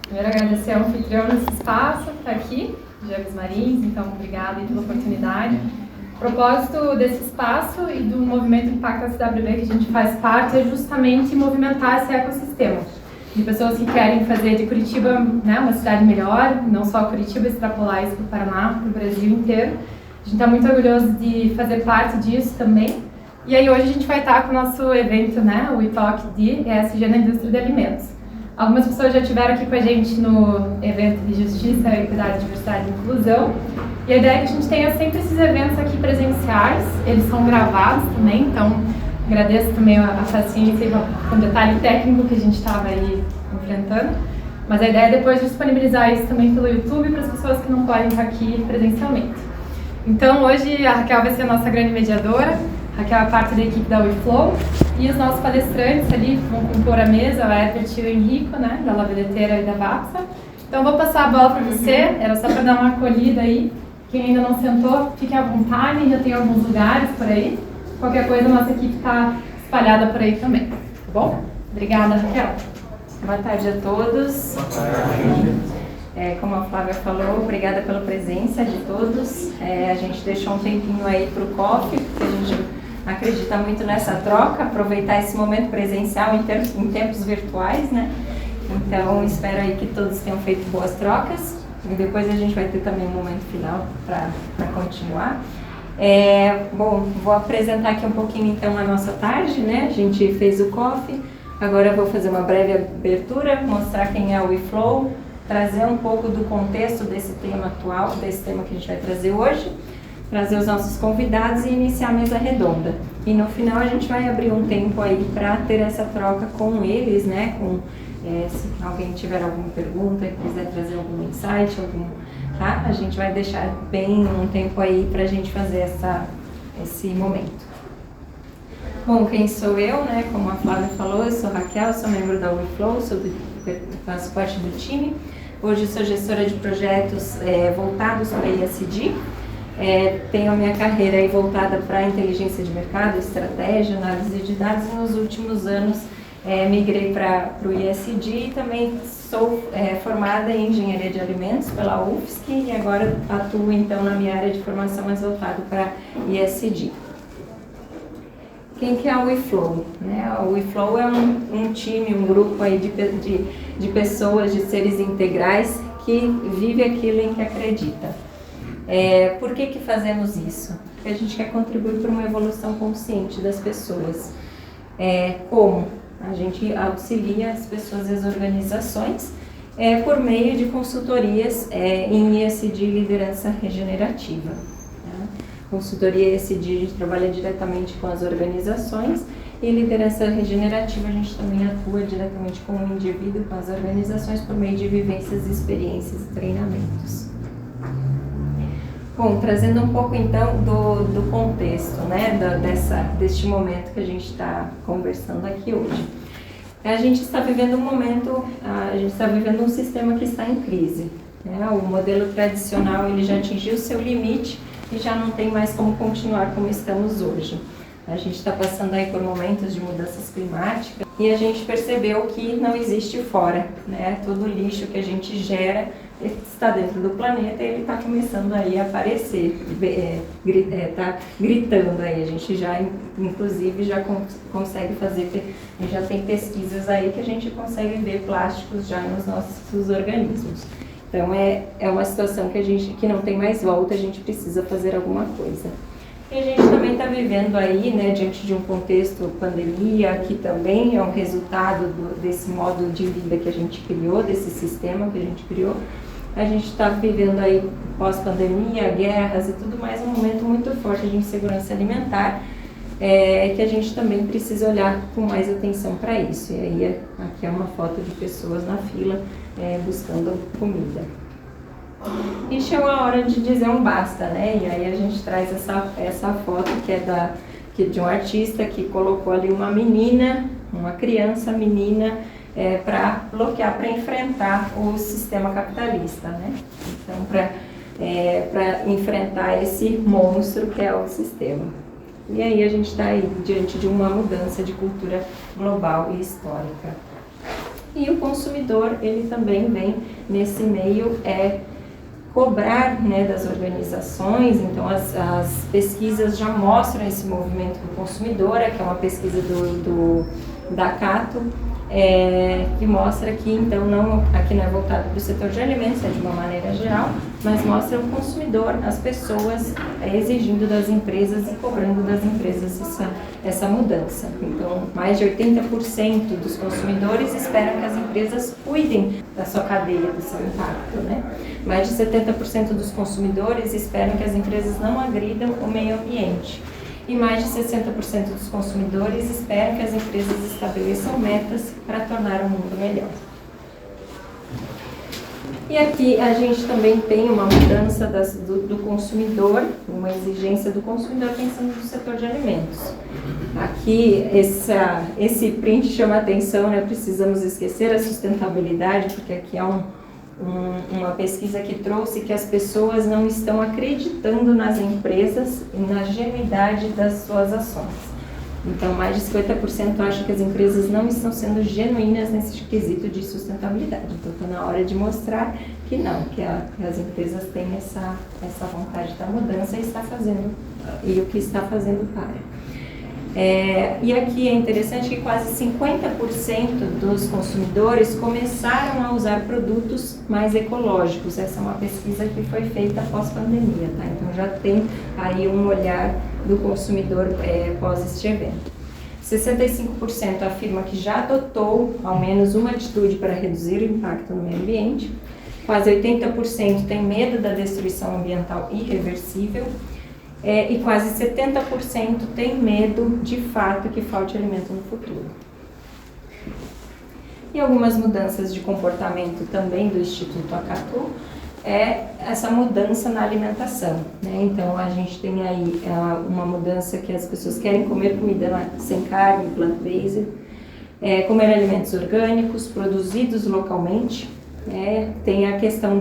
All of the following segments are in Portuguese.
Primeiro, agradecer ao anfitrião desse espaço, que está aqui, James Marins, então, obrigada pela oportunidade. O propósito desse espaço e do movimento Impacta SWB que a gente faz parte é justamente movimentar esse ecossistema de pessoas que querem fazer de Curitiba, né, uma cidade melhor, não só Curitiba, extrapolar isso para o Paraná, para o Brasil inteiro. A gente está muito orgulhoso de fazer parte disso também. E aí hoje a gente vai estar com o nosso evento, né, o e-talk de ESG na indústria de alimentos. Algumas pessoas já estiveram aqui com a gente no evento de Justiça, Equidade, Diversidade e Inclusão. E a ideia é que a gente tenha sempre esses eventos aqui presenciais, eles são gravados também, então agradeço também a paciência com o detalhe técnico que a gente estava aí enfrentando. Mas a ideia é depois disponibilizar isso também pelo YouTube para as pessoas que não podem estar aqui presencialmente. Então hoje a Raquel vai ser a nossa grande mediadora, a Raquel é parte da equipe da WeFlow, e os nossos palestrantes ali vão compor a mesa, o Herbert e o Henrico, né, da Labeleteira e da Vapsa. Então vou passar a bola para você, era só para dar uma acolhida aí. Quem ainda não sentou, fique à vontade, já tem alguns lugares por aí. Qualquer coisa, a nossa equipe está espalhada por aí também, tá bom? Obrigada, Raquel. Boa tarde a todos. Boa tarde. Como a Flávia falou, obrigada pela presença de todos. A gente deixou um tempinho aí para o coffee, porque a gente acredita muito nessa troca, aproveitar esse momento presencial em tempos virtuais, né? Então, espero aí que todos tenham feito boas trocas. E depois a gente vai ter também um momento final para continuar. Bom, vou apresentar aqui um pouquinho então a nossa tarde, né? A gente fez o coffee, agora eu vou fazer uma breve abertura, mostrar quem é o WeFlow, trazer um pouco do contexto desse tema atual, desse tema que a gente vai trazer hoje, trazer os nossos convidados e iniciar a mesa redonda. E no final a gente vai abrir um tempo aí para ter essa troca com eles, né? Se alguém tiver alguma pergunta, quiser trazer algum insight, tá? A gente vai deixar bem um tempo aí para a gente fazer esse momento. Bom, quem sou eu, né? Como a Flávia falou, eu sou Raquel, sou membro da WeFlow, faço parte do time. Hoje sou gestora de projetos voltados para ESG. Tenho a minha carreira aí voltada para inteligência de mercado, estratégia, análise de dados e nos últimos anos migrei para o ESG e também sou formada em engenharia de alimentos pela UFSC e agora atuo então na minha área de formação mais voltada para ESG. Quem que é o WeFlow? Né? O WeFlow é um time, um grupo aí de pessoas, de seres integrais que vive aquilo em que acredita. Por que fazemos isso? Porque a gente quer contribuir para uma evolução consciente das pessoas. Como? A gente auxilia as pessoas e as organizações por meio de consultorias em ESG e liderança regenerativa. Tá? Consultoria ESG, a gente trabalha diretamente com as organizações e liderança regenerativa a gente também atua diretamente com o indivíduo, com as organizações por meio de vivências, experiências e treinamentos. Bom, trazendo um pouco então do contexto, né, deste momento que a gente está conversando aqui hoje. A gente está vivendo um sistema que está em crise. Né? O modelo tradicional ele já atingiu seu limite e já não tem mais como continuar como estamos hoje. A gente está passando aí por momentos de mudanças climáticas e a gente percebeu que não existe fora, né? Todo o lixo que a gente gera está dentro do planeta e ele está começando aí a aparecer, está gritando aí. A gente já, inclusive, já consegue fazer, já tem pesquisas aí que a gente consegue ver plásticos já nos nossos organismos. Então é uma situação que não tem mais volta, a gente precisa fazer alguma coisa. E a gente também está vivendo aí, né, diante de um contexto pandemia, que também é um resultado desse modo de vida que a gente criou, desse sistema que a gente criou. A gente está vivendo aí, pós-pandemia, guerras e tudo mais, um momento muito forte de insegurança alimentar, que a gente também precisa olhar com mais atenção para isso. E aí, aqui é uma foto de pessoas na fila buscando comida. E chegou a hora de dizer um basta, né? E aí a gente traz essa foto que é de um artista que colocou ali uma criança menina, para bloquear, para enfrentar o sistema capitalista, né? Então, para enfrentar esse monstro que é o sistema. E aí a gente está aí diante de uma mudança de cultura global e histórica. E o consumidor, ele também vem nesse meio cobrar, né, das organizações. Então as pesquisas já mostram esse movimento do consumidor, que é uma pesquisa da Cato, que mostra que, então, aqui não é voltado para o setor de alimentos, é de uma maneira geral, mas mostra o consumidor, as pessoas exigindo das empresas e cobrando das empresas essa mudança. Então, mais de 80% dos consumidores esperam que as empresas cuidem da sua cadeia, do seu impacto, né? Mais de 70% dos consumidores esperam que as empresas não agridam o meio ambiente. E mais de 60% dos consumidores esperam que as empresas estabeleçam metas para tornar o mundo melhor. E aqui a gente também tem uma mudança do consumidor, uma exigência do consumidor pensando no setor de alimentos. Aqui esse print chama atenção, né? Precisamos esquecer a sustentabilidade, porque aqui é uma pesquisa que trouxe que as pessoas não estão acreditando nas empresas e na genuidade das suas ações. Então, mais de 50% acham que as empresas não estão sendo genuínas nesse quesito de sustentabilidade. Então, está na hora de mostrar que não, que as empresas têm essa vontade da mudança e o que está fazendo para. E aqui é interessante que quase 50% dos consumidores começaram a usar produtos mais ecológicos. Essa é uma pesquisa que foi feita após pandemia, tá? Então já tem aí um olhar do consumidor pós este evento. 65% afirma que já adotou ao menos uma atitude para reduzir o impacto no meio ambiente. Quase 80% tem medo da destruição ambiental irreversível. E quase 70% tem medo, de fato, que falte alimento no futuro. E algumas mudanças de comportamento também do Instituto Acatu essa mudança na alimentação, né? Então, a gente tem aí uma mudança que as pessoas querem comer comida sem carne, plant-based, comer alimentos orgânicos, produzidos localmente. Tem a questão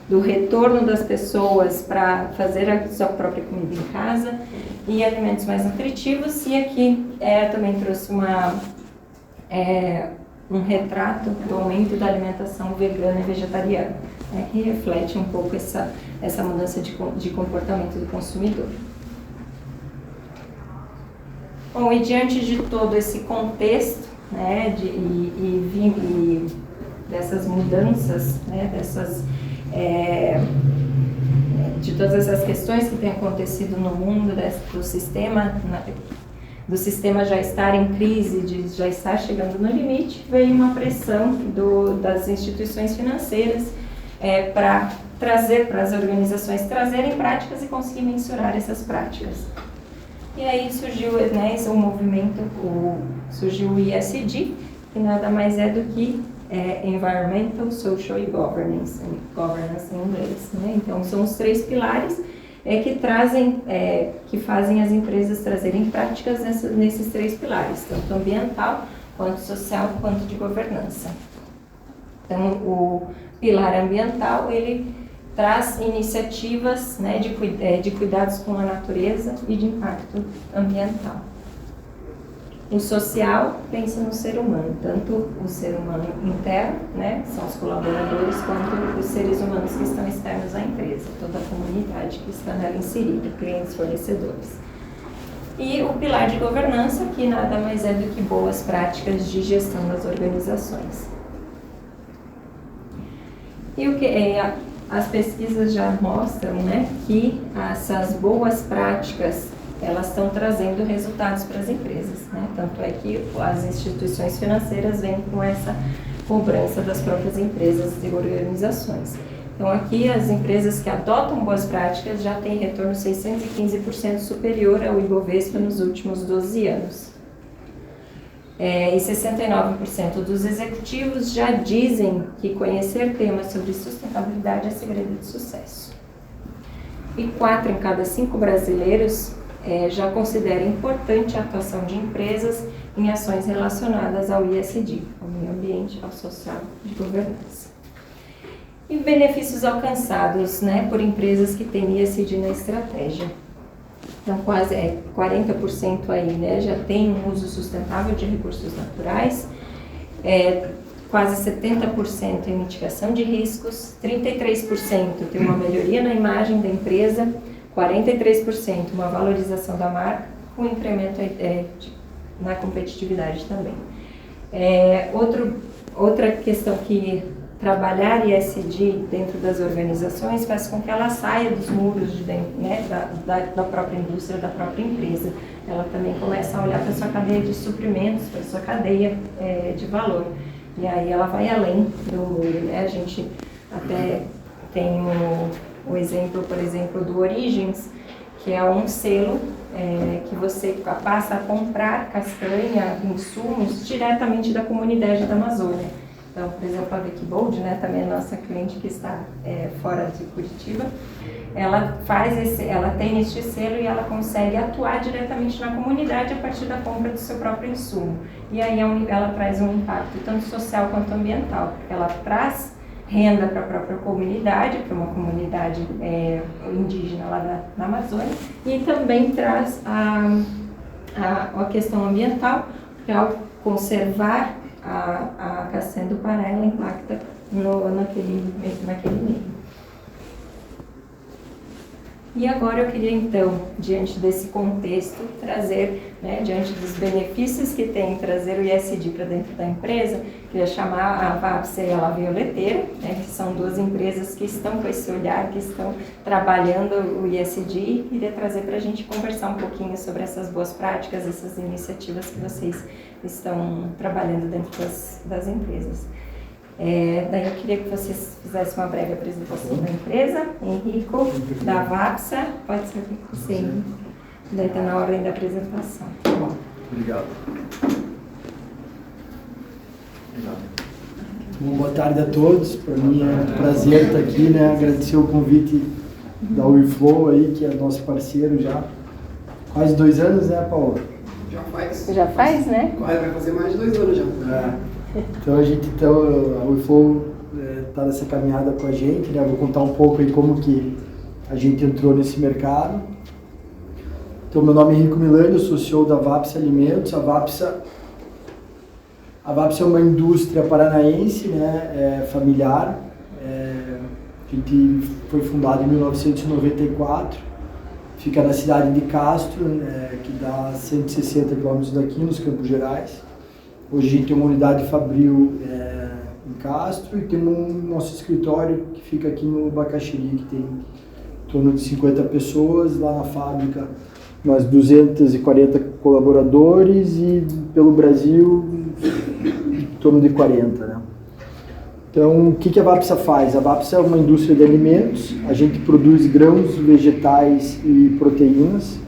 do retorno das pessoas para fazer a sua própria comida em casa e alimentos mais nutritivos. E aqui também trouxe um retrato do aumento da alimentação vegana e vegetariana, que reflete um pouco essa mudança de comportamento do consumidor. Bom, e diante de todo esse contexto, né, dessas mudanças, né, de todas essas questões que têm acontecido no mundo, do sistema já estar em crise, de já estar chegando no limite, veio uma pressão das instituições financeiras para as organizações trazerem práticas e conseguir mensurar essas práticas. E aí surgiu, né, esse movimento, surgiu o ESG, que nada mais é do que Environmental, Social e Governance em inglês, né? Então são os 3 pilares que fazem as empresas trazerem práticas nesses 3 pilares, tanto ambiental, quanto social, quanto de governança. Então o pilar ambiental, ele traz iniciativas, né, de cuidados com a natureza e de impacto ambiental. O social pensa no ser humano, tanto o ser humano interno, né, são os colaboradores, quanto os seres humanos que estão externos à empresa, toda a comunidade que está nela inserida, clientes, fornecedores. E o pilar de governança, que nada mais é do que boas práticas de gestão das organizações. E as pesquisas já mostram, né, que essas boas práticas elas estão trazendo resultados para as empresas, né? Tanto é que as instituições financeiras vêm com essa cobrança das próprias empresas e organizações. Então aqui as empresas que adotam boas práticas já têm retorno 615% superior ao Ibovespa nos últimos 12 anos. E 69% dos executivos já dizem que conhecer temas sobre sustentabilidade é segredo de sucesso. E 4 em cada 5 brasileiros já considera importante a atuação de empresas em ações relacionadas ao ESG, ao meio ambiente, ao social e de governança. E benefícios alcançados, né, por empresas que têm ESG na estratégia. Então, quase 40% aí, né, já tem um uso sustentável de recursos naturais, quase 70% em mitigação de riscos, 33% tem uma melhoria na imagem da empresa, 43% uma valorização da marca, com incremento na competitividade também. Outra questão que trabalhar ESG dentro das organizações faz com que ela saia dos muros de dentro, né, da própria indústria, da própria empresa. Ela também começa a olhar para a sua cadeia de suprimentos, para a sua cadeia de valor. E aí ela vai além do muro, né? A gente até tem o exemplo, por exemplo, do Origins, que é um selo que você passa a comprar castanha, insumos diretamente da comunidade da Amazônia. Então, por exemplo, a Wikibold, né, também é nossa cliente que está fora de Curitiba, ela tem este selo e ela consegue atuar diretamente na comunidade a partir da compra do seu próprio insumo. E aí ela traz um impacto tanto social quanto ambiental, porque ela traz renda para a própria comunidade, para uma comunidade indígena lá na Amazônia, e também traz a questão ambiental, porque ao conservar a castanha do Pará, ela impacta naquele meio. E agora eu queria então, diante desse contexto, trazer, né, diante dos benefícios que tem trazer o ESG para dentro da empresa, queria chamar a Vapsa e a La Violeteira, né, que são duas empresas que estão com esse olhar, que estão trabalhando o ESG, e queria trazer para a gente conversar um pouquinho sobre essas boas práticas, essas iniciativas que vocês estão trabalhando dentro das empresas. Daí eu queria que vocês fizessem uma breve apresentação da empresa. Henrico, da Vapsa, pode ser você. Daí está na ordem da apresentação. Bom, obrigado. Bom, boa tarde a todos. Para mim é um prazer estar aqui, né? Agradecer o convite da WeFlow aí, que é nosso parceiro já há quase 2 anos, né, Paulo? Já faz, né? Vai fazer mais de 2 anos já. Então a WeFlow está nessa caminhada com a gente, né? Vou contar um pouco aí como que a gente entrou nesse mercado. Então, meu nome é Henrico Milani, eu sou CEO da Vapsa Alimentos. A Vapsa é uma indústria paranaense, né? Familiar. A gente foi fundado em 1994. Fica na cidade de Castro, que dá 160 quilômetros daqui, nos Campos Gerais. Hoje a gente tem uma unidade fabril em Castro e temos nosso escritório que fica aqui no Bacaxiri, que tem em torno de 50 pessoas. Lá na fábrica, umas 240 colaboradores, e pelo Brasil, em torno de 40, né? Então, o que a Vapsa faz? A Vapsa é uma indústria de alimentos. A gente produz grãos, vegetais e proteínas.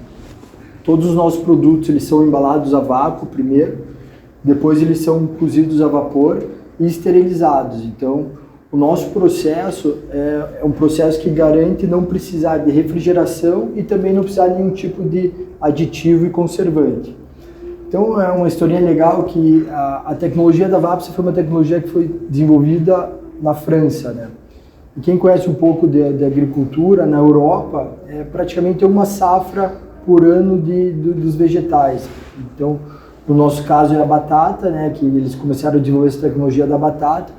Todos os nossos produtos eles são embalados a vácuo primeiro. Depois eles são cozidos a vapor e esterilizados. Então, o nosso processo é um processo que garante não precisar de refrigeração e também não precisar de nenhum tipo de aditivo e conservante. Então, é uma historinha legal que a tecnologia da Vapsa foi uma tecnologia que foi desenvolvida na França, né? E quem conhece um pouco de agricultura, na Europa, praticamente uma safra por ano dos vegetais. Então, no nosso caso era a batata, né, que eles começaram a desenvolver essa tecnologia da batata,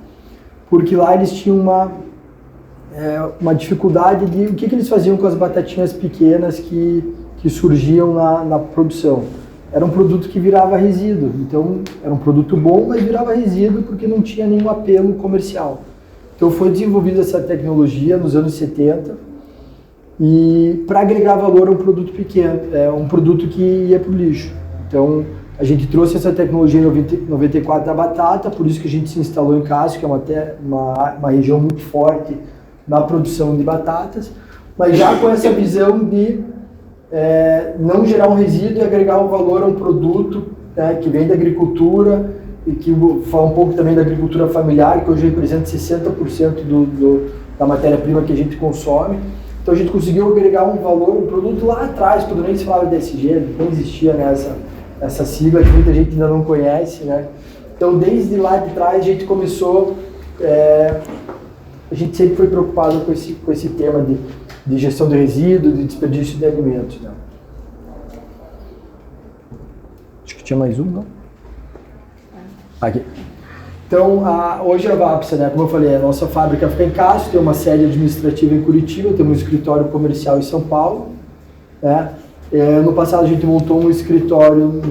porque lá eles tinham uma dificuldade de o que eles faziam com as batatinhas pequenas que surgiam na produção. Era um produto que virava resíduo, então era um produto bom, mas virava resíduo porque não tinha nenhum apelo comercial. Então foi desenvolvida essa tecnologia nos anos 70 e para agregar valor a um produto pequeno, um produto que ia para o lixo. Então a gente trouxe essa tecnologia em 94 da batata, por isso que a gente se instalou em Castro, que é uma região muito forte na produção de batatas, mas já com essa visão de não gerar um resíduo e agregar um valor a um produto, né, que vem da agricultura, e que vou falar um pouco também da agricultura familiar, que hoje representa 60% da matéria-prima que a gente consome. Então a gente conseguiu agregar um valor, um produto lá atrás, quando nem se falava de ESG, não existia, né, essa sigla que muita gente ainda não conhece, né? Então, desde lá de trás, a gente começou, a gente sempre foi preocupado com esse tema de gestão de resíduos, de desperdício de alimentos, né? Acho que tinha mais um, não? Aqui. Então, hoje a Vapsa, né, como eu falei, a nossa fábrica fica em Castro, tem uma sede administrativa em Curitiba, temos um escritório comercial em São Paulo. Né? No passado a gente montou um escritório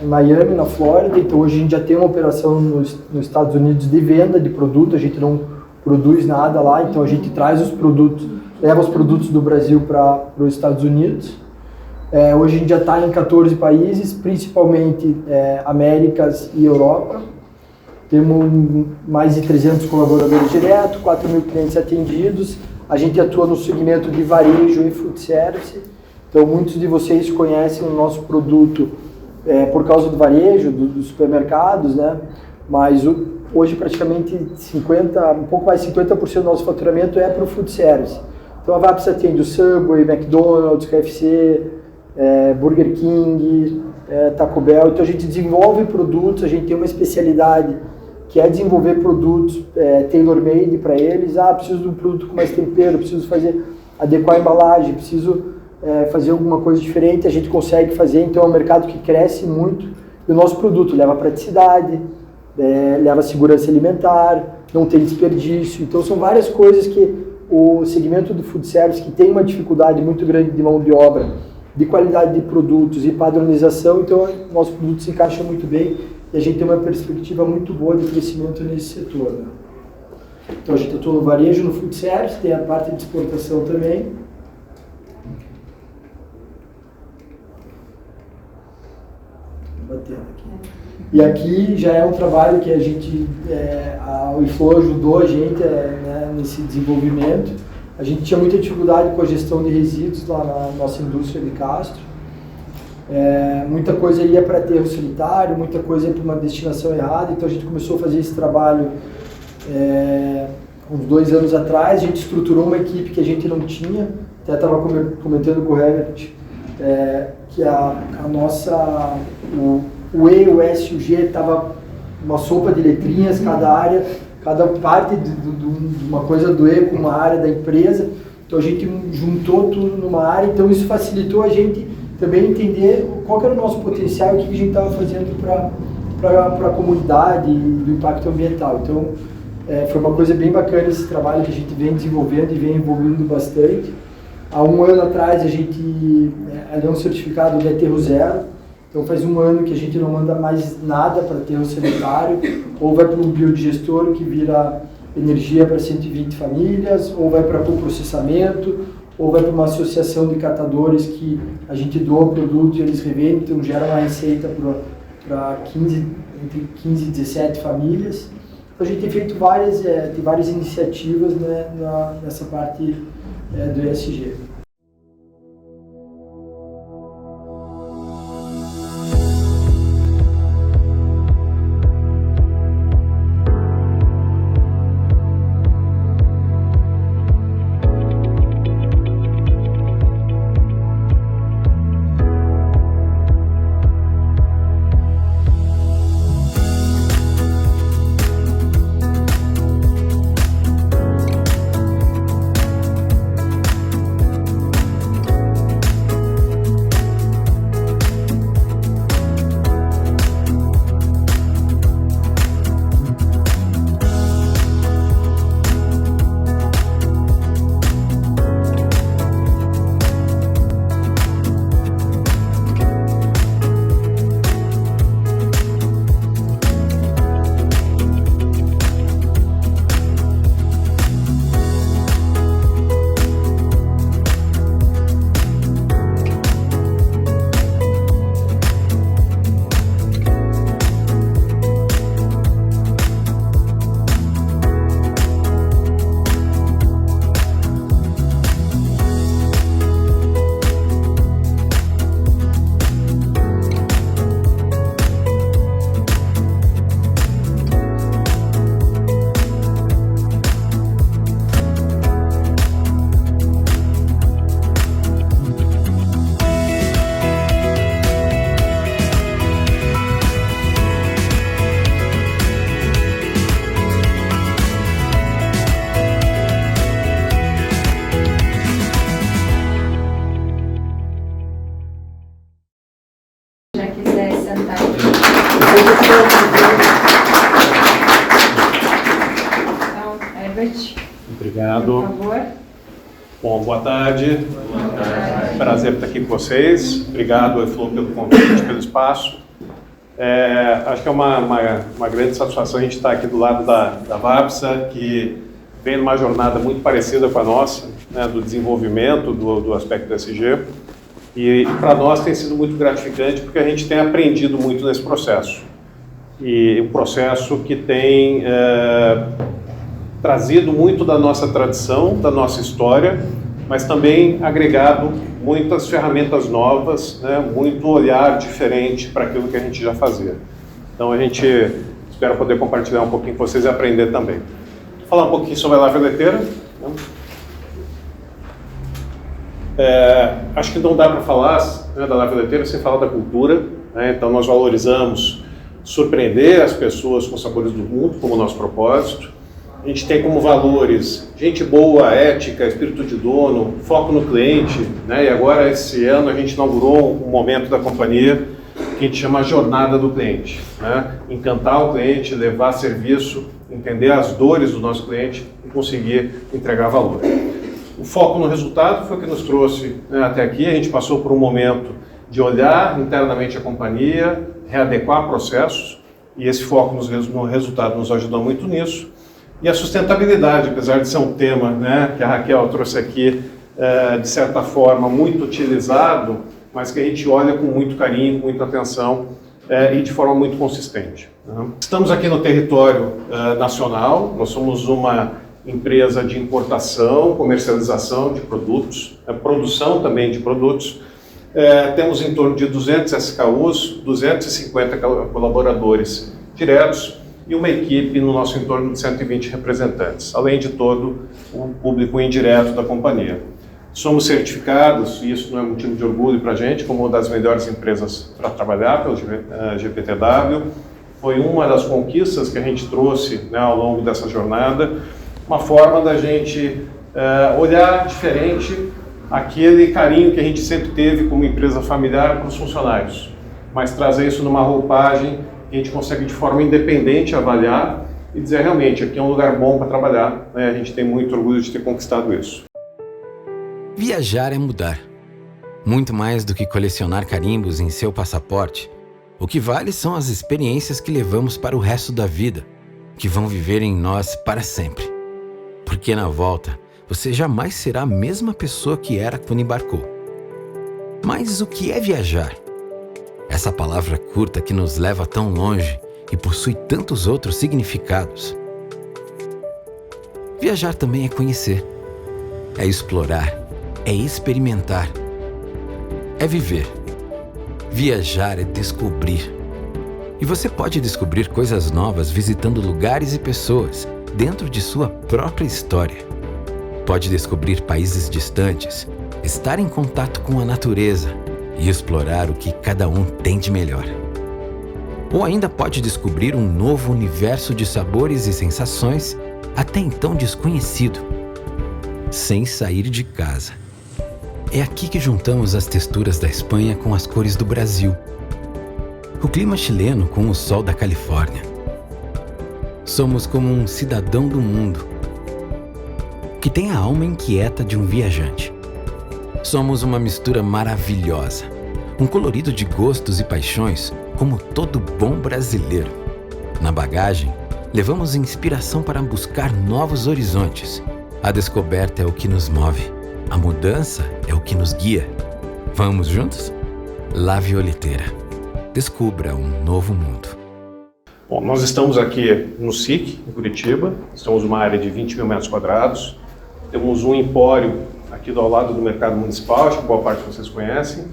em Miami, na Flórida, então hoje a gente já tem uma operação nos Estados Unidos de venda de produto, a gente não produz nada lá, então a gente traz os produtos, leva os produtos do Brasil para os Estados Unidos. Hoje a gente já está em 14 países, principalmente Américas e Europa. Temos mais de 300 colaboradores diretos, 4.000 clientes atendidos. A gente atua no segmento de varejo e food service. Então, muitos de vocês conhecem o nosso produto por causa do varejo, dos supermercados, né? Mas hoje praticamente um pouco mais de 50% do nosso faturamento é para o food service. Então, a Vapsa atende o Subway, McDonald's, KFC, Burger King, Taco Bell. Então, a gente desenvolve produtos, a gente tem uma especialidade que é desenvolver produtos tailor-made para eles. Preciso de um produto com mais tempero, preciso adequar a embalagem, preciso fazer alguma coisa diferente, a gente consegue fazer. Então é um mercado que cresce muito e o nosso produto leva praticidade, leva segurança alimentar, não tem desperdício. Então são várias coisas que o segmento do food service, que tem uma dificuldade muito grande de mão de obra, de qualidade de produtos e padronização, então o nosso produto se encaixa muito bem e a gente tem uma perspectiva muito boa de crescimento nesse setor. Né? Então a gente atua no varejo, no food service, tem a parte de exportação também. Batendo aqui. E aqui já é um trabalho que a gente, a UiFlow ajudou a gente né, nesse desenvolvimento. A gente tinha muita dificuldade com a gestão de resíduos lá na nossa indústria de Castro. Muita coisa ia para aterro sanitário, muita coisa ia para uma destinação errada, então a gente começou a fazer esse trabalho uns 2 anos atrás. A gente estruturou uma equipe que a gente não tinha, até estava comentando com o Herbert, que a nossa, o E, o S e o G estava uma sopa de letrinhas, cada área, cada parte de uma coisa do E com uma área da empresa. Então a gente juntou tudo numa área, então isso facilitou a gente também entender qual que era o nosso potencial e o que a gente estava fazendo para a comunidade e do impacto ambiental. Então foi uma coisa bem bacana esse trabalho que a gente vem desenvolvendo e vem evoluindo bastante. Há 1 ano atrás a gente deu um certificado de aterro zero, então faz 1 ano que a gente não manda mais nada para aterro sanitário, ou vai para um biodigestor que vira energia para 120 famílias, ou vai para coprocessamento, ou vai para uma associação de catadores que a gente doa o produto e eles revendem, então gera uma receita para entre 15 e 17 famílias. Então a gente tem feito várias iniciativas, né, nessa parte do ESG. Obrigado. Por favor. Bom, boa tarde. Prazer estar aqui com vocês. Obrigado, Eflor, pelo convite, pelo espaço. Acho que é uma grande satisfação a gente estar aqui do lado da Vapsa, que vem numa jornada muito parecida com a nossa, né, do desenvolvimento do aspecto ESG. E para nós tem sido muito gratificante porque a gente tem aprendido muito nesse processo. E um processo que tem trazido muito da nossa tradição, da nossa história, mas também agregado muitas ferramentas novas, né, muito olhar diferente para aquilo que a gente já fazia. Então a gente espera poder compartilhar um pouquinho com vocês e aprender também. Vou falar um pouquinho sobre a Lavra-Leiteira. Acho que não dá para falar, né, da Lavra-Leiteira sem falar da cultura, né? Então nós valorizamos surpreender as pessoas com sabores do mundo como nosso propósito. A gente tem como valores gente boa, ética, espírito de dono, foco no cliente, né? E agora esse ano a gente inaugurou um momento da companhia que a gente chama Jornada do Cliente, né? Encantar o cliente, levar serviço, entender as dores do nosso cliente e conseguir entregar valor. O foco no resultado foi o que nos trouxe, né, até aqui. A gente passou por um momento de olhar internamente a companhia, readequar processos, e esse foco no resultado nos ajudou muito nisso. E a sustentabilidade, apesar de ser um tema, né, que a Raquel trouxe aqui, de certa forma, muito utilizado, mas que a gente olha com muito carinho, com muita atenção e de forma muito consistente. Né? Estamos aqui no território nacional, nós somos uma empresa de importação, comercialização de produtos, produção também de produtos. Temos em torno de 200 SKUs, 250 colaboradores diretos, e uma equipe no nosso entorno de 120 representantes, além de todo o público indireto da companhia. Somos certificados, e isso não é motivo de orgulho para a gente, como uma das melhores empresas para trabalhar, pelo GPTW. Foi uma das conquistas que a gente trouxe, né, ao longo dessa jornada, uma forma da gente olhar diferente aquele carinho que a gente sempre teve como empresa familiar para os funcionários, mas trazer isso numa roupagem que a gente consegue de forma independente avaliar e dizer realmente aqui é um lugar bom para trabalhar, né? A gente tem muito orgulho de ter conquistado isso. Viajar é mudar. Muito mais do que colecionar carimbos em seu passaporte, o que vale são as experiências que levamos para o resto da vida, que vão viver em nós para sempre. Porque na volta, você jamais será a mesma pessoa que era quando embarcou. Mas o que é viajar? Essa palavra curta que nos leva tão longe e possui tantos outros significados. Viajar também é conhecer, é explorar, é experimentar, é viver. Viajar é descobrir. E você pode descobrir coisas novas visitando lugares e pessoas dentro de sua própria história. Pode descobrir países distantes, estar em contato com a natureza e explorar o que cada um tem de melhor. Ou ainda pode descobrir um novo universo de sabores e sensações até então desconhecido, sem sair de casa. É aqui que juntamos as texturas da Espanha com as cores do Brasil, o clima chileno com o sol da Califórnia. Somos como um cidadão do mundo, que tem a alma inquieta de um viajante. Somos uma mistura maravilhosa, um colorido de gostos e paixões, como todo bom brasileiro. Na bagagem, levamos inspiração para buscar novos horizontes. A descoberta é o que nos move, a mudança é o que nos guia. Vamos juntos? Lavra-Leiteira. Descubra um novo mundo. Bom, nós estamos aqui no SIC, em Curitiba. Estamos numa área de 20 mil metros quadrados. Temos um empório aqui ao lado do mercado municipal, acho que boa parte de vocês conhecem.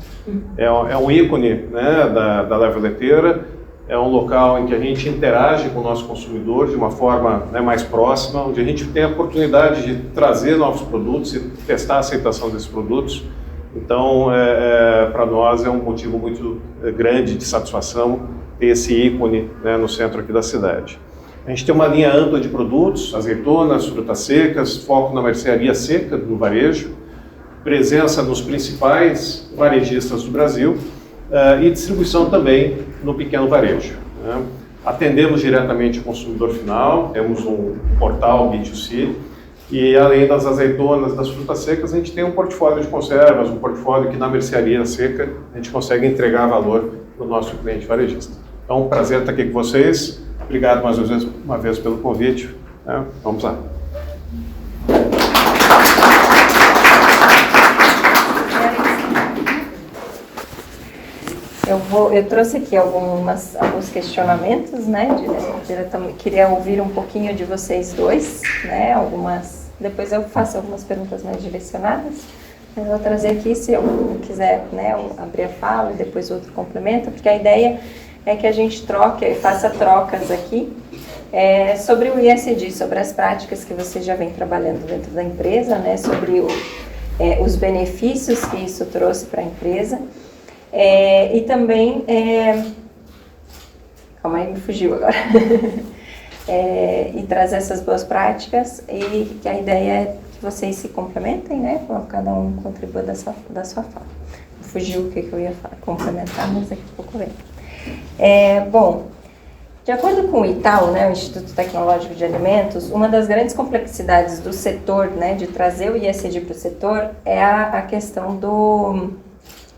É um ícone, né, da Lavra-Leiteira. É um local em que a gente interage com o nosso consumidor de uma forma, né, mais próxima, onde a gente tem a oportunidade de trazer novos produtos e testar a aceitação desses produtos. Então, para nós é um motivo muito grande de satisfação ter esse ícone, né, no centro aqui da cidade. A gente tem uma linha ampla de produtos, azeitonas, frutas secas, foco na mercearia seca do varejo, presença nos principais varejistas do Brasil e distribuição também no pequeno varejo, né? Atendemos diretamente o consumidor final, temos um portal B2C E além das azeitonas, das frutas secas, a gente tem um portfólio de conservas, um portfólio que na mercearia seca a gente consegue entregar valor para o nosso cliente varejista. Então, um prazer estar aqui com vocês. Obrigado mais uma vez pelo convite. Vamos lá. Eu trouxe aqui alguns questionamentos, né? Queria ouvir um pouquinho de vocês dois, né? Depois eu faço algumas perguntas mais direcionadas. Mas vou trazer aqui, se eu quiser, né, abrir a fala e depois o outro complementa, porque a ideia é que a gente faça trocas aqui sobre o ISD, sobre as práticas que você já vem trabalhando dentro da empresa, né? Sobre os benefícios que isso trouxe para a empresa. E também, calma aí, me fugiu agora, e trazer essas boas práticas, e que a ideia é que vocês se complementem, né, cada um contribua da sua fala. Fugiu o que eu ia complementar, mas daqui a pouco vem. Bom, de acordo com o ITAL, né, o Instituto Tecnológico de Alimentos, uma das grandes complexidades do setor, né, de trazer o ISD para o setor, é a questão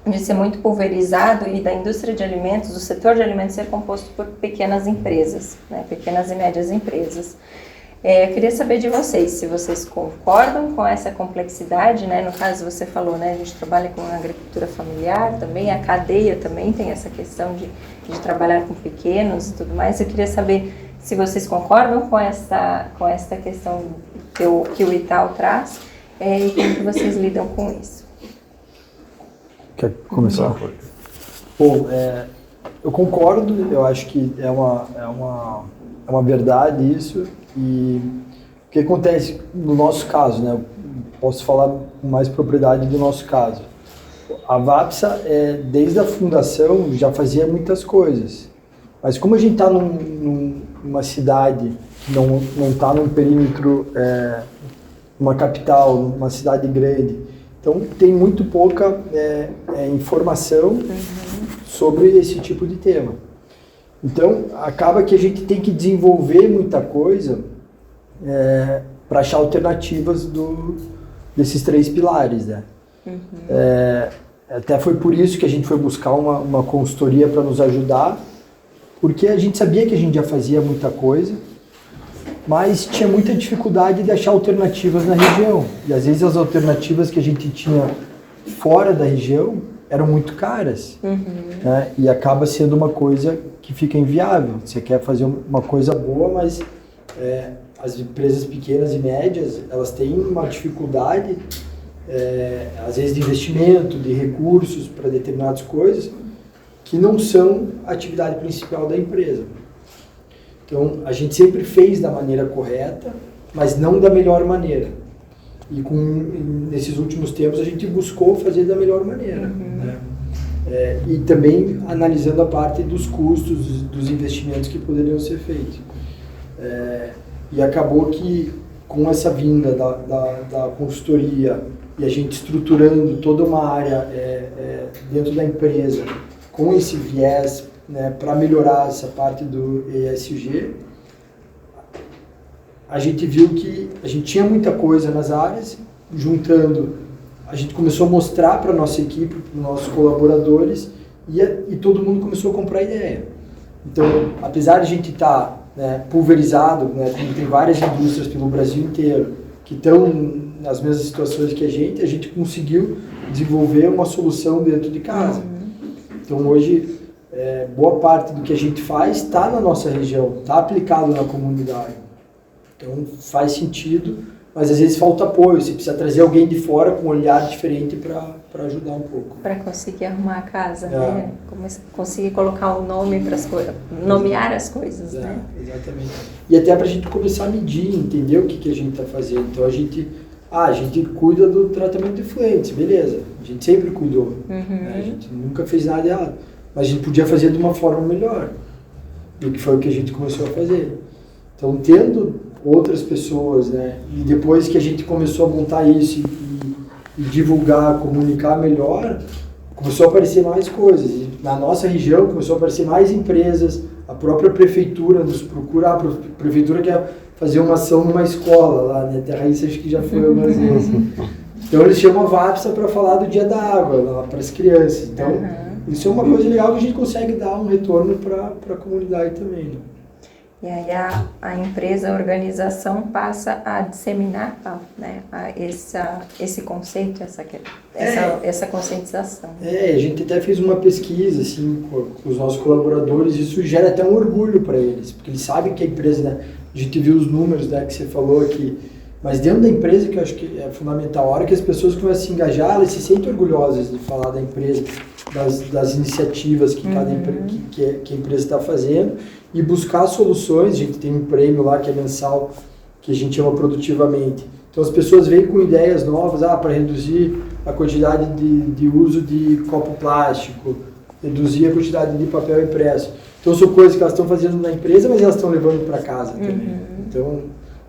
de ser muito pulverizado e da indústria de alimentos, o setor de alimentos ser composto por pequenas empresas, né, pequenas e médias empresas. Eu queria saber de vocês, se vocês concordam com essa complexidade, né? No caso você falou, né, a gente trabalha com agricultura familiar também, a cadeia também tem essa questão de trabalhar com pequenos e tudo mais. Eu queria saber se vocês concordam com essa questão que o ITAL traz e como que vocês lidam com isso. Quer começar? Bom, eu concordo, eu acho que é uma verdade isso, e o que acontece no nosso caso, né? Eu posso falar com mais propriedade do nosso caso. A Vapsa, desde a fundação, já fazia muitas coisas, mas como a gente está numa cidade que não está num perímetro, uma capital, uma cidade grande, então tem muito pouca informação sobre esse tipo de tema. Então acaba que a gente tem que desenvolver muita coisa para achar alternativas desses 3 pilares, né? Até foi por isso que a gente foi buscar uma consultoria para nos ajudar, porque a gente sabia que a gente já fazia muita coisa, mas tinha muita dificuldade de achar alternativas na região. E às vezes as alternativas que a gente tinha fora da região eram muito caras. Né? E acaba sendo uma coisa que fica inviável. Você quer fazer uma coisa boa, mas as empresas pequenas e médias, elas têm uma dificuldade, às vezes de investimento, de recursos para determinadas coisas, que não são a atividade principal da empresa. Então, a gente sempre fez da maneira correta, mas não da melhor maneira. E nesses últimos tempos a gente buscou fazer da melhor maneira. Né? E também analisando a parte dos custos, dos investimentos que poderiam ser feitos. E acabou que com essa vinda da consultoria e a gente estruturando toda uma área dentro da empresa com esse viés, né, para melhorar essa parte do ESG, a gente viu que a gente tinha muita coisa nas áreas, juntando, a gente começou a mostrar para a nossa equipe, para os nossos colaboradores, e todo mundo começou a comprar ideia. Então, apesar de a gente estar pulverizado, né, como tem várias indústrias pelo Brasil inteiro, que estão nas mesmas situações que a gente conseguiu desenvolver uma solução dentro de casa. Então, hoje, boa parte do que a gente faz está na nossa região, está aplicado na comunidade. Então faz sentido, mas às vezes falta apoio, você precisa trazer alguém de fora com um olhar diferente para ajudar um pouco. Para conseguir arrumar a casa, né? Conseguir colocar um nome para as coisas, nomear as coisas, né? Exatamente. E até para a gente começar a medir, entender o que a gente está fazendo. Então a gente cuida do tratamento de efluentes, beleza, a gente sempre cuidou, né? A gente nunca fez nada errado. Mas a gente podia fazer de uma forma melhor, do que foi o que a gente começou a fazer. Então, tendo outras pessoas, né, e depois que a gente começou a montar isso e divulgar, comunicar melhor, começou a aparecer mais coisas. E na nossa região começou a aparecer mais empresas, a própria prefeitura nos procura, a prefeitura quer fazer uma ação numa escola lá, né? Até a Raíssa acho que já foi algumas vezes. Então eles chamam a VAPSA para falar do Dia da Água para as crianças. Então isso é uma coisa legal que a gente consegue dar um retorno para a comunidade também. Né? E aí a empresa, a organização passa a disseminar, né, esse conceito, essa conscientização. A gente até fez uma pesquisa assim, com os nossos colaboradores, e isso gera até um orgulho para eles, porque eles sabem que a empresa, né, a gente viu os números, né, que você falou aqui, mas dentro da empresa, que eu acho que é fundamental, a hora que as pessoas começam a se engajar, elas se sentem orgulhosas de falar da empresa, das iniciativas que, que a empresa está fazendo, e buscar soluções. A gente tem um prêmio lá que é mensal, que a gente chama Produtivamente. Então as pessoas vêm com ideias novas, para reduzir a quantidade de uso de copo plástico, reduzir a quantidade de papel impresso. Então são coisas que elas estão fazendo na empresa, mas elas estão levando para casa também. Então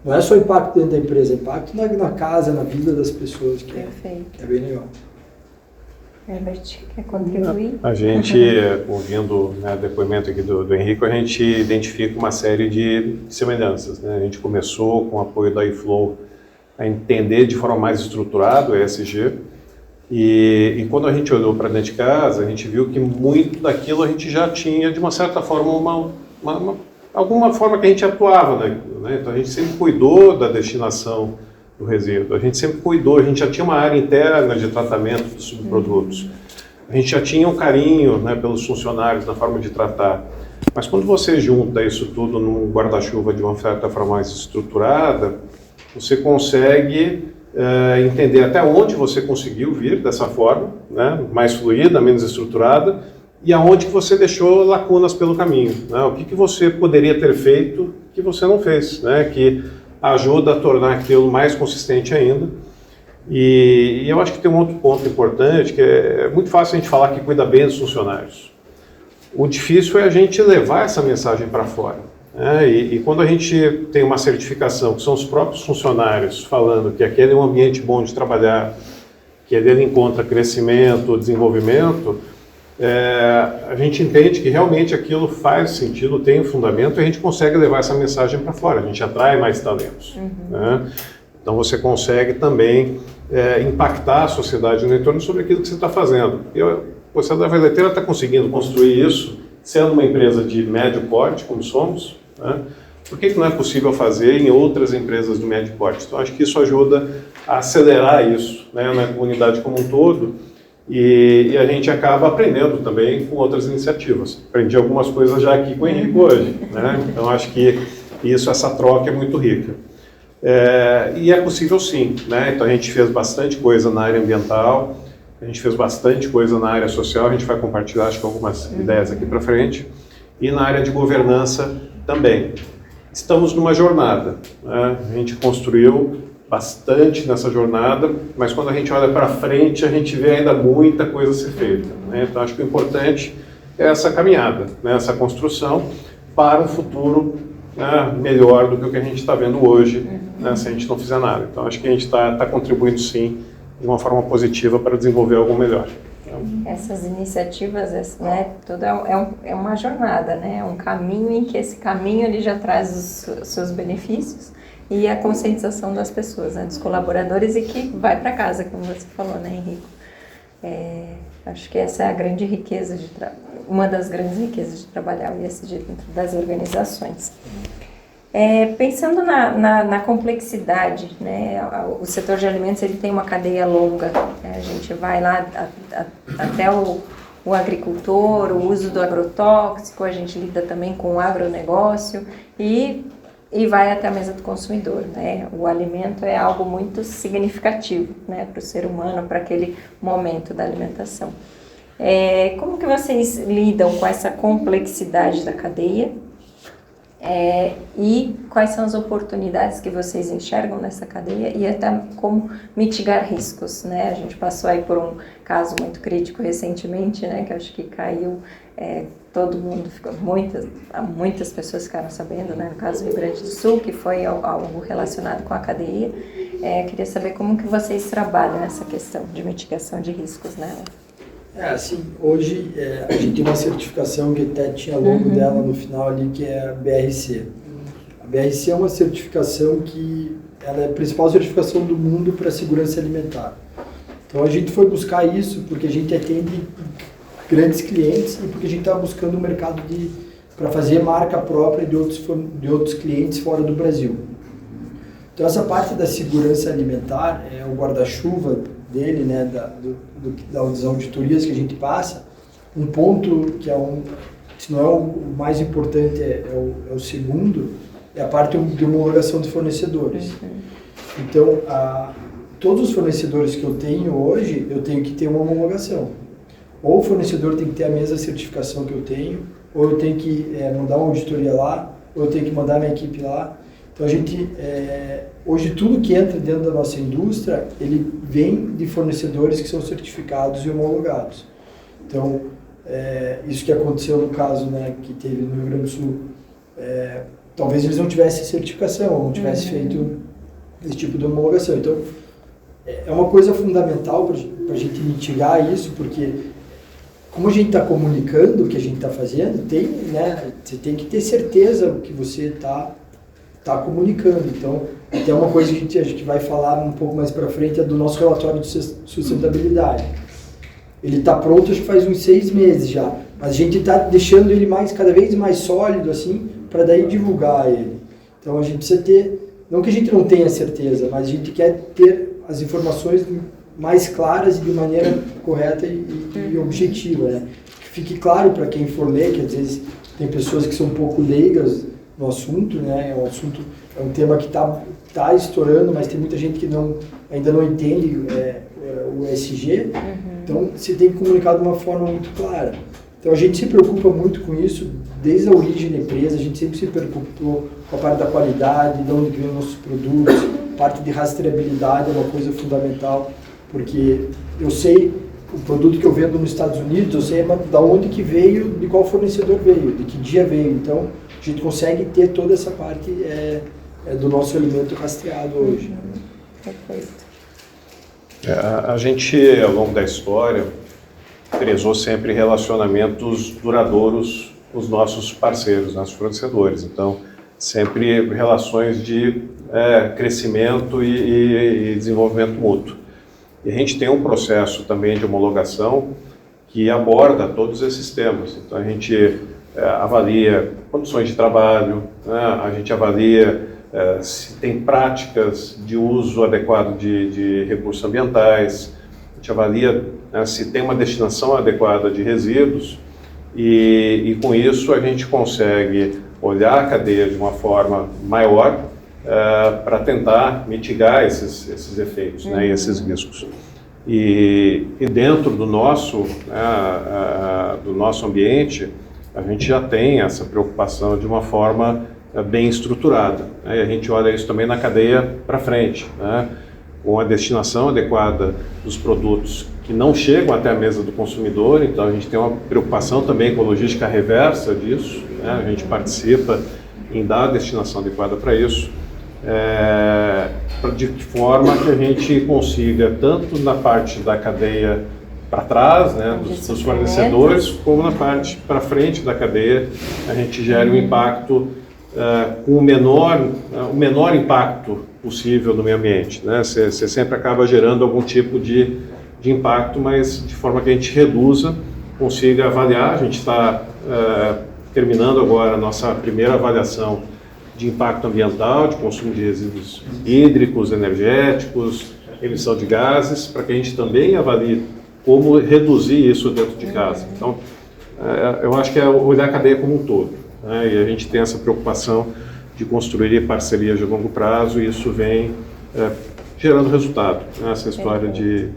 não é só impacto dentro da empresa, é impacto na casa, na vida das pessoas, que é bem legal. Herbert, quer contribuir? A gente, ouvindo, né, o depoimento aqui do Henrico, a gente identifica uma série de semelhanças. Né? A gente começou com o apoio da iFlow a entender de forma mais estruturada o ESG, e quando a gente olhou para dentro de casa, a gente viu que muito daquilo a gente já tinha, de uma certa forma, alguma forma que a gente atuava naquilo. Né? Então a gente sempre cuidou da destinação do resíduo, a gente sempre cuidou, a gente já tinha uma área interna de tratamento dos subprodutos, a gente já tinha um carinho, né, pelos funcionários na forma de tratar, mas quando você junta isso tudo num guarda-chuva de uma certa forma mais estruturada, você consegue entender até onde você conseguiu vir dessa forma, né, mais fluida, menos estruturada, e aonde que você deixou lacunas pelo caminho, né, o que você poderia ter feito que você não fez, né, que ajuda a tornar aquilo mais consistente ainda. E eu acho que tem um outro ponto importante, que é muito fácil a gente falar que cuida bem dos funcionários. O difícil é a gente levar essa mensagem para fora. Né? E quando a gente tem uma certificação, que são os próprios funcionários falando que aquele é um ambiente bom de trabalhar, que ele encontra crescimento, desenvolvimento, a gente entende que realmente aquilo faz sentido, tem um fundamento, e a gente consegue levar essa mensagem para fora, a gente atrai mais talentos. Né? Então você consegue também impactar a sociedade no entorno sobre aquilo que você está fazendo. Você da Veleteira está conseguindo construir isso, sendo uma empresa de médio porte, como somos, né? Por que não é possível fazer em outras empresas de médio porte? Então acho que isso ajuda a acelerar isso, né, na comunidade como um todo. E a gente acaba aprendendo também com outras iniciativas. Aprendi algumas coisas já aqui com o Henrique hoje, né? Então acho que essa troca é muito rica. E é possível sim, né? Então a gente fez bastante coisa na área ambiental, a gente fez bastante coisa na área social, a gente vai compartilhar acho que algumas ideias aqui para frente, e na área de governança também. Estamos numa jornada, né? A gente construiu bastante nessa jornada, mas quando a gente olha para frente, a gente vê ainda muita coisa a ser feita. Né? Então, acho que o importante é essa caminhada, né? Essa construção para um futuro, né, melhor do que o que a gente está vendo hoje, né, se a gente não fizer nada. Então, acho que a gente está contribuindo, sim, de uma forma positiva para desenvolver algo melhor. Essas iniciativas, né, tudo é uma jornada, né? É um caminho em que esse caminho ele já traz os seus benefícios, e a conscientização das pessoas, né, dos colaboradores, e que vai para casa, como você falou, né, Henrico? Acho que essa é a grande riqueza uma das grandes riquezas de trabalhar o ESG dentro das organizações. Pensando na complexidade, né, o setor de alimentos ele tem uma cadeia longa, né, a gente vai lá até o agricultor, o uso do agrotóxico, a gente lida também com o agronegócio e vai até a mesa do consumidor, né? O alimento é algo muito significativo, né, para o ser humano, para aquele momento da alimentação. Como que vocês lidam com essa complexidade da cadeia? E quais são as oportunidades que vocês enxergam nessa cadeia, e até como mitigar riscos, né? A gente passou aí por um caso muito crítico recentemente, né, que eu acho que caiu, todo mundo ficou, muitas pessoas ficaram sabendo, né, no caso do Rio Grande do Sul, que foi algo relacionado com a cadeia. Queria saber como que vocês trabalham essa questão de mitigação de riscos nela. Assim, hoje a gente tem uma certificação que até tinha logo dela no final ali, que é a BRC. A BRC é uma certificação que ela é a principal certificação do mundo para segurança alimentar. Então a gente foi buscar isso porque a gente atende grandes clientes e porque a gente estava buscando um mercado para fazer marca própria de outros clientes fora do Brasil. Então essa parte da segurança alimentar é o guarda-chuva dele, né, das auditorias que a gente passa. Um ponto que se não é o mais importante, é o segundo, é a parte de homologação dos fornecedores. Então, todos os fornecedores que eu tenho hoje, eu tenho que ter uma homologação. Ou o fornecedor tem que ter a mesma certificação que eu tenho, ou eu tenho que mandar uma auditoria lá, ou eu tenho que mandar minha equipe lá. Então, a gente, hoje, tudo que entra dentro da nossa indústria, ele vem de fornecedores que são certificados e homologados. Então, isso que aconteceu no caso, né, que teve no Rio Grande do Sul, talvez eles não tivessem certificação, ou não tivessem feito esse tipo de homologação. Então, é uma coisa fundamental para a gente mitigar isso, porque como a gente está comunicando o que a gente está fazendo, você tem que ter certeza do que você está comunicando. Então, até uma coisa que a gente vai falar um pouco mais para frente é do nosso relatório de sustentabilidade. Ele está pronto, acho que faz uns 6 meses já, mas a gente está deixando ele cada vez mais sólido, assim, para daí divulgar ele. Então a gente precisa ter, não que a gente não tenha certeza, mas a gente quer ter as informações mais claras e de maneira correta e objetiva, né? Que fique claro para quem for ler, que às vezes tem pessoas que são um pouco leigas no assunto, né? É um tema que está estourando, mas tem muita gente que ainda não entende o ESG. Então, você tem que comunicar de uma forma muito clara. Então, a gente se preocupa muito com isso, desde a origem da empresa, a gente sempre se preocupou com a parte da qualidade, de onde vêm nossos produtos, parte de rastreabilidade é uma coisa fundamental, porque eu sei o produto que eu vendo nos Estados Unidos, eu sei de onde que veio, de qual fornecedor veio, de que dia veio. Então, a gente consegue ter toda essa parte do nosso alimento rastreado hoje. Perfeito. A gente, ao longo da história, prezou sempre relacionamentos duradouros com os nossos parceiros, nossos fornecedores. Então, sempre relações de crescimento e desenvolvimento mútuo. E a gente tem um processo também de homologação que aborda todos esses temas. Então, a gente avalia condições de trabalho, né? A gente avalia se tem práticas de uso adequado de recursos ambientais, a gente avalia se tem uma destinação adequada de resíduos e com isso a gente consegue olhar a cadeia de uma forma maior para tentar mitigar esses efeitos, né, e esses riscos. E dentro do nosso ambiente, a gente já tem essa preocupação de uma forma bem estruturada, né? E a gente olha isso também na cadeia para frente, né? Com a destinação adequada dos produtos que não chegam até a mesa do consumidor. Então a gente tem uma preocupação também com a logística reversa disso, né? A gente participa em dar a destinação adequada para isso, de forma que a gente consiga, tanto na parte da cadeia para trás, né, dos fornecedores, como na parte para frente da cadeia, a gente gere um impacto com o menor impacto possível no meio ambiente, né? Você sempre acaba gerando algum tipo de impacto, mas de forma que a gente reduza, consiga avaliar. A gente está terminando agora a nossa primeira avaliação de impacto ambiental, de consumo de resíduos hídricos, energéticos, emissão de gases, para que a gente também avalie como reduzir isso dentro de casa. Então, eu acho que é olhar a cadeia como um todo, né? E a gente tem essa preocupação de construir parcerias de longo prazo, e isso vem gerando resultado, né? Essa história de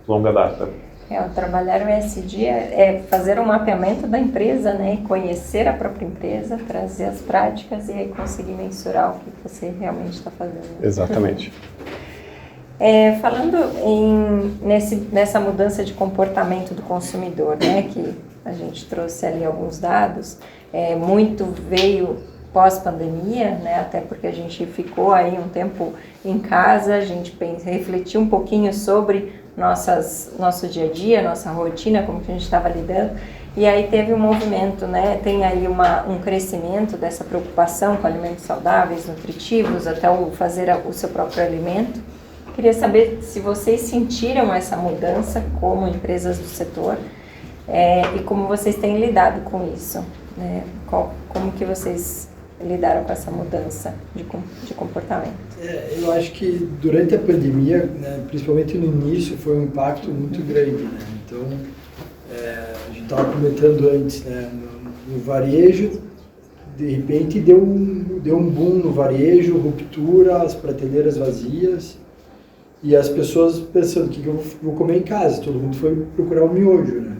longa data. O trabalhar o ESG é fazer um mapeamento da empresa, né? E conhecer a própria empresa, trazer as práticas e aí conseguir mensurar o que você realmente está fazendo. Exatamente. Falando nessa mudança de comportamento do consumidor, né? Que a gente trouxe ali alguns dados, muito veio pós-pandemia, né? Até porque a gente ficou aí um tempo em casa, a gente refletiu um pouquinho sobre nosso dia a dia, nossa rotina, como que a gente estava lidando. E aí teve um movimento, né? Tem aí um crescimento dessa preocupação com alimentos saudáveis, nutritivos, até o fazer o seu próprio alimento. Queria saber se vocês sentiram essa mudança como empresas do setor e como vocês têm lidado com isso, né? Como que vocês lidaram com essa mudança de comportamento? Eu acho que durante a pandemia, né, principalmente no início, foi um impacto muito grande, né? Então, a gente estava comentando antes, né, no varejo, de repente deu um boom no varejo, ruptura, as prateleiras vazias e as pessoas pensando o que eu vou comer em casa. Todo mundo foi procurar o miojo, né?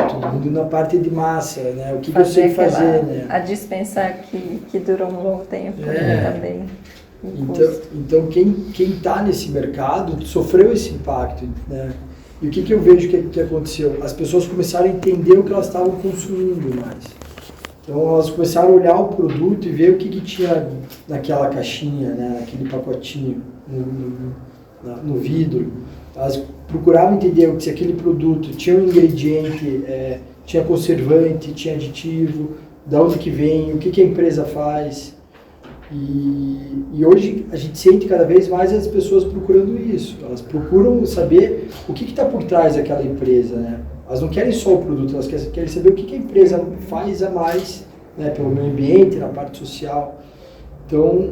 Todo mundo na parte de massa, né? O que eu sei fazer, né? A dispensa que durou um longo tempo também. Então quem está nesse mercado sofreu esse impacto, né? E o que eu vejo que aconteceu? As pessoas começaram a entender o que elas estavam consumindo mais. Então elas começaram a olhar o produto e ver o que tinha naquela caixinha, né? Naquele pacotinho, no vidro. Elas procuravam entender se aquele produto tinha um ingrediente, tinha conservante, tinha aditivo, de onde que vem, o que a empresa faz. E hoje a gente sente cada vez mais as pessoas procurando isso. Elas procuram saber o que está por trás daquela empresa, né? Elas não querem só o produto, elas querem saber o que a empresa faz a mais, né, pelo meio ambiente, na parte social. Então,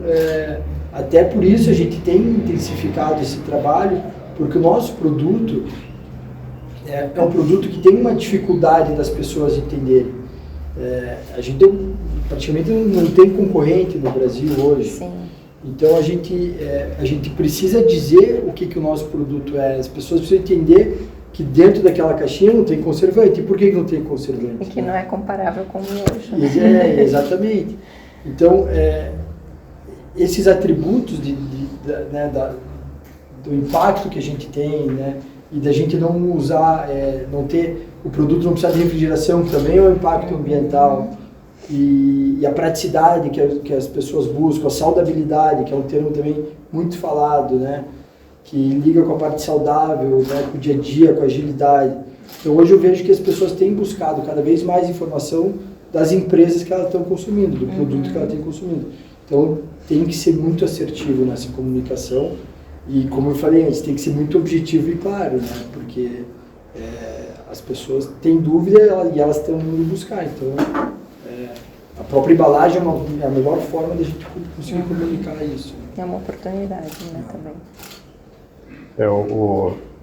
até por isso a gente tem intensificado esse trabalho, porque o nosso produto é um produto que tem uma dificuldade das pessoas entenderem. A gente praticamente não tem concorrente no Brasil hoje. Sim. Então a gente precisa dizer o que o nosso produto é. As pessoas precisam entender que dentro daquela caixinha não tem conservante. E por que não tem conservante? E que não é comparável com o miojo. Exatamente. Então, esses atributos do impacto que a gente tem, né, e da gente não usar, não ter, o produto não precisar de refrigeração, que também é um impacto ambiental, e a praticidade que as pessoas buscam, a saudabilidade, que é um termo também muito falado, né, que liga com a parte saudável, né, com o dia a dia, com a agilidade. Então hoje eu vejo que as pessoas têm buscado cada vez mais informação das empresas que elas estão consumindo, do produto que elas têm consumindo. Então tem que ser muito assertivo nessa comunicação. E como eu falei antes, tem que ser muito objetivo e claro, né? Porque as pessoas têm dúvida e elas estão indo buscar. Então, a própria embalagem é a melhor forma de a gente conseguir comunicar isso. É uma oportunidade, né, também.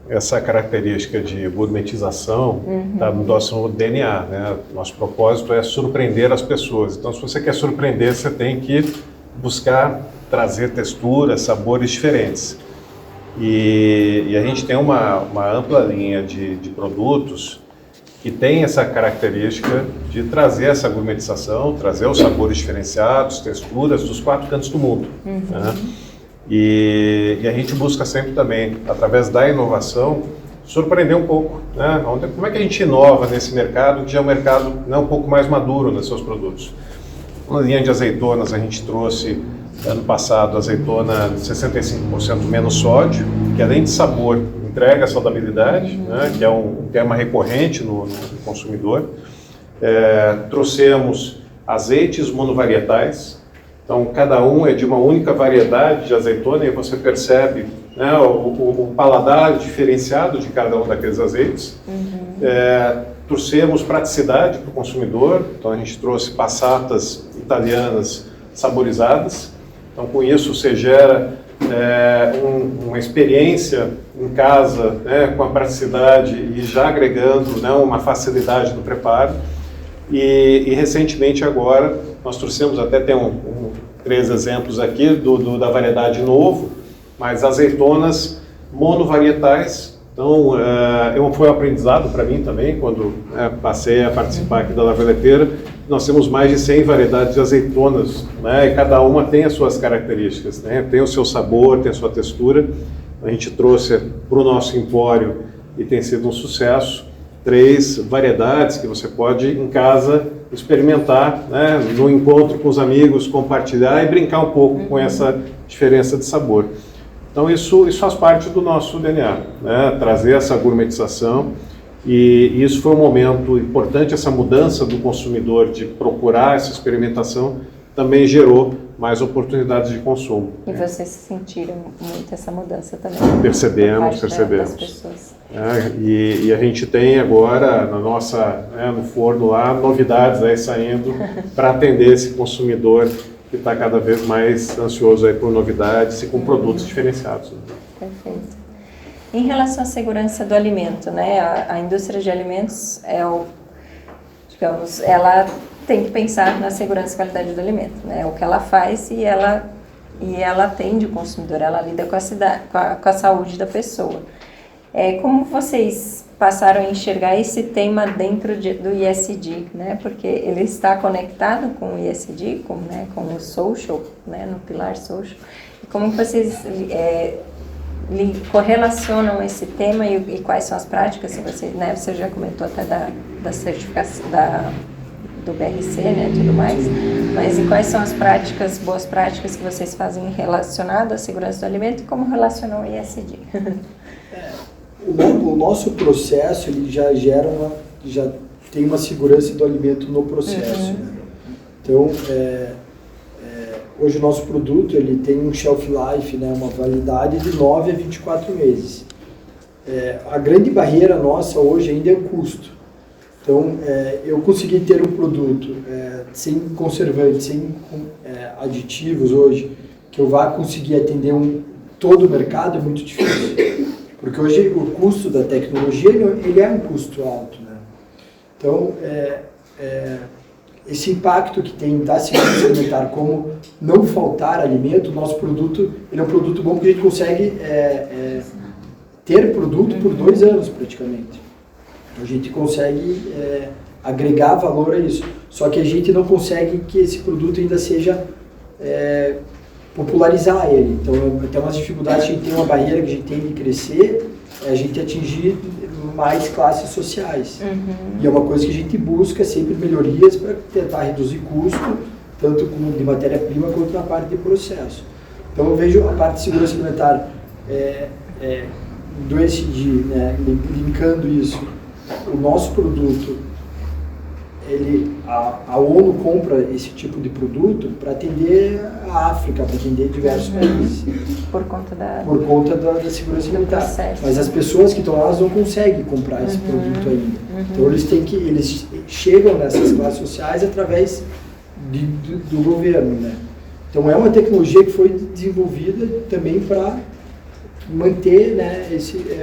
Essa característica de gourmetização está no nosso DNA, né? Nosso propósito é surpreender as pessoas. Então, se você quer surpreender, você tem que buscar trazer texturas, sabores diferentes. E a gente tem uma ampla linha de produtos que tem essa característica de trazer essa gourmetização, trazer os sabores diferenciados, texturas dos 4 cantos do mundo. Né? E a gente busca sempre também, através da inovação, surpreender um pouco. Né? Como é que a gente inova nesse mercado, que já é um mercado, né, um pouco mais maduro nos seus produtos? Uma linha de azeitonas, a gente trouxe ano passado azeitona de 65% menos sódio, que além de sabor, entrega saudabilidade, né, que é um tema recorrente no consumidor. Trouxemos azeites monovarietais, então cada um é de uma única variedade de azeitona e você percebe, né, o paladar diferenciado de cada um daqueles azeites. Trouxemos praticidade para o consumidor, então a gente trouxe passatas italianas saborizadas. Então, com isso, você gera uma experiência em casa, né, com a praticidade e já agregando, né, uma facilidade no preparo. E recentemente, agora, nós trouxemos, até tem 3 exemplos aqui da variedade novo, mas azeitonas monovarietais. Então, foi um aprendizado para mim também, quando passei a participar aqui da Lavra Leiteira. Nós temos mais de 100 variedades de azeitonas, né, e cada uma tem as suas características, né, tem o seu sabor, tem a sua textura. A gente trouxe para o nosso empório e tem sido um sucesso 3 variedades que você pode em casa experimentar, né, no encontro com os amigos, compartilhar e brincar um pouco com essa diferença de sabor. Então isso faz parte do nosso DNA, né, trazer essa gourmetização E isso foi um momento importante, essa mudança do consumidor de procurar essa experimentação também gerou mais oportunidades de consumo. E vocês sentiram muito essa mudança também? Percebemos. Das pessoas. E a gente tem agora na nossa, no forno lá, novidades aí saindo para atender esse consumidor que está cada vez mais ansioso aí por novidades e com produtos diferenciados. Né? Perfeito. Em relação à segurança do alimento, né? A indústria de alimentos ela tem que pensar na segurança e qualidade do alimento, né? O que ela faz e ela atende o consumidor, ela lida com a saúde da pessoa. Como vocês passaram a enxergar esse tema dentro do ESG, né? Porque ele está conectado com o ESG, com o social, né? No pilar social. E como vocês correlacionam esse tema e quais são as práticas? Você já comentou até da certificação do BRC, né, tudo mais, mas e quais são as boas práticas que vocês fazem relacionadas à segurança do alimento e como relacionam o ESG? O nosso processo ele já tem uma segurança do alimento no processo. Né? Então, hoje o nosso produto ele tem um shelf life, né, uma validade de 9 a 24 meses. A grande barreira nossa hoje ainda é o custo. Então, eu consegui ter um produto sem conservantes, sem aditivos hoje, que eu vá conseguir atender todo o mercado é muito difícil. Porque hoje o custo da tecnologia ele é um custo alto. Né? Então, esse impacto que tem da segurança alimentar, como não faltar alimento, o nosso produto ele é um produto bom porque a gente consegue ter produto por 2 anos praticamente. A gente consegue agregar valor a isso. Só que a gente não consegue que esse produto ainda seja popularizar ele. Então, tem umas dificuldades, a gente tem uma barreira que a gente tem de crescer, a gente atingir mais classes sociais. E é uma coisa que a gente busca sempre melhorias para tentar reduzir custo, tanto de matéria-prima quanto na parte de processo. Então, eu vejo a parte de segurança alimentar do ESG, né, linkando isso. O nosso produto, a ONU compra esse tipo de produto para atender a África, para atender diversos países. Por conta da segurança alimentar. Mas as pessoas que estão lá não conseguem comprar esse produto ainda. Então eles chegam nessas classes sociais através do governo. Né? Então é uma tecnologia que foi desenvolvida também para manter, né,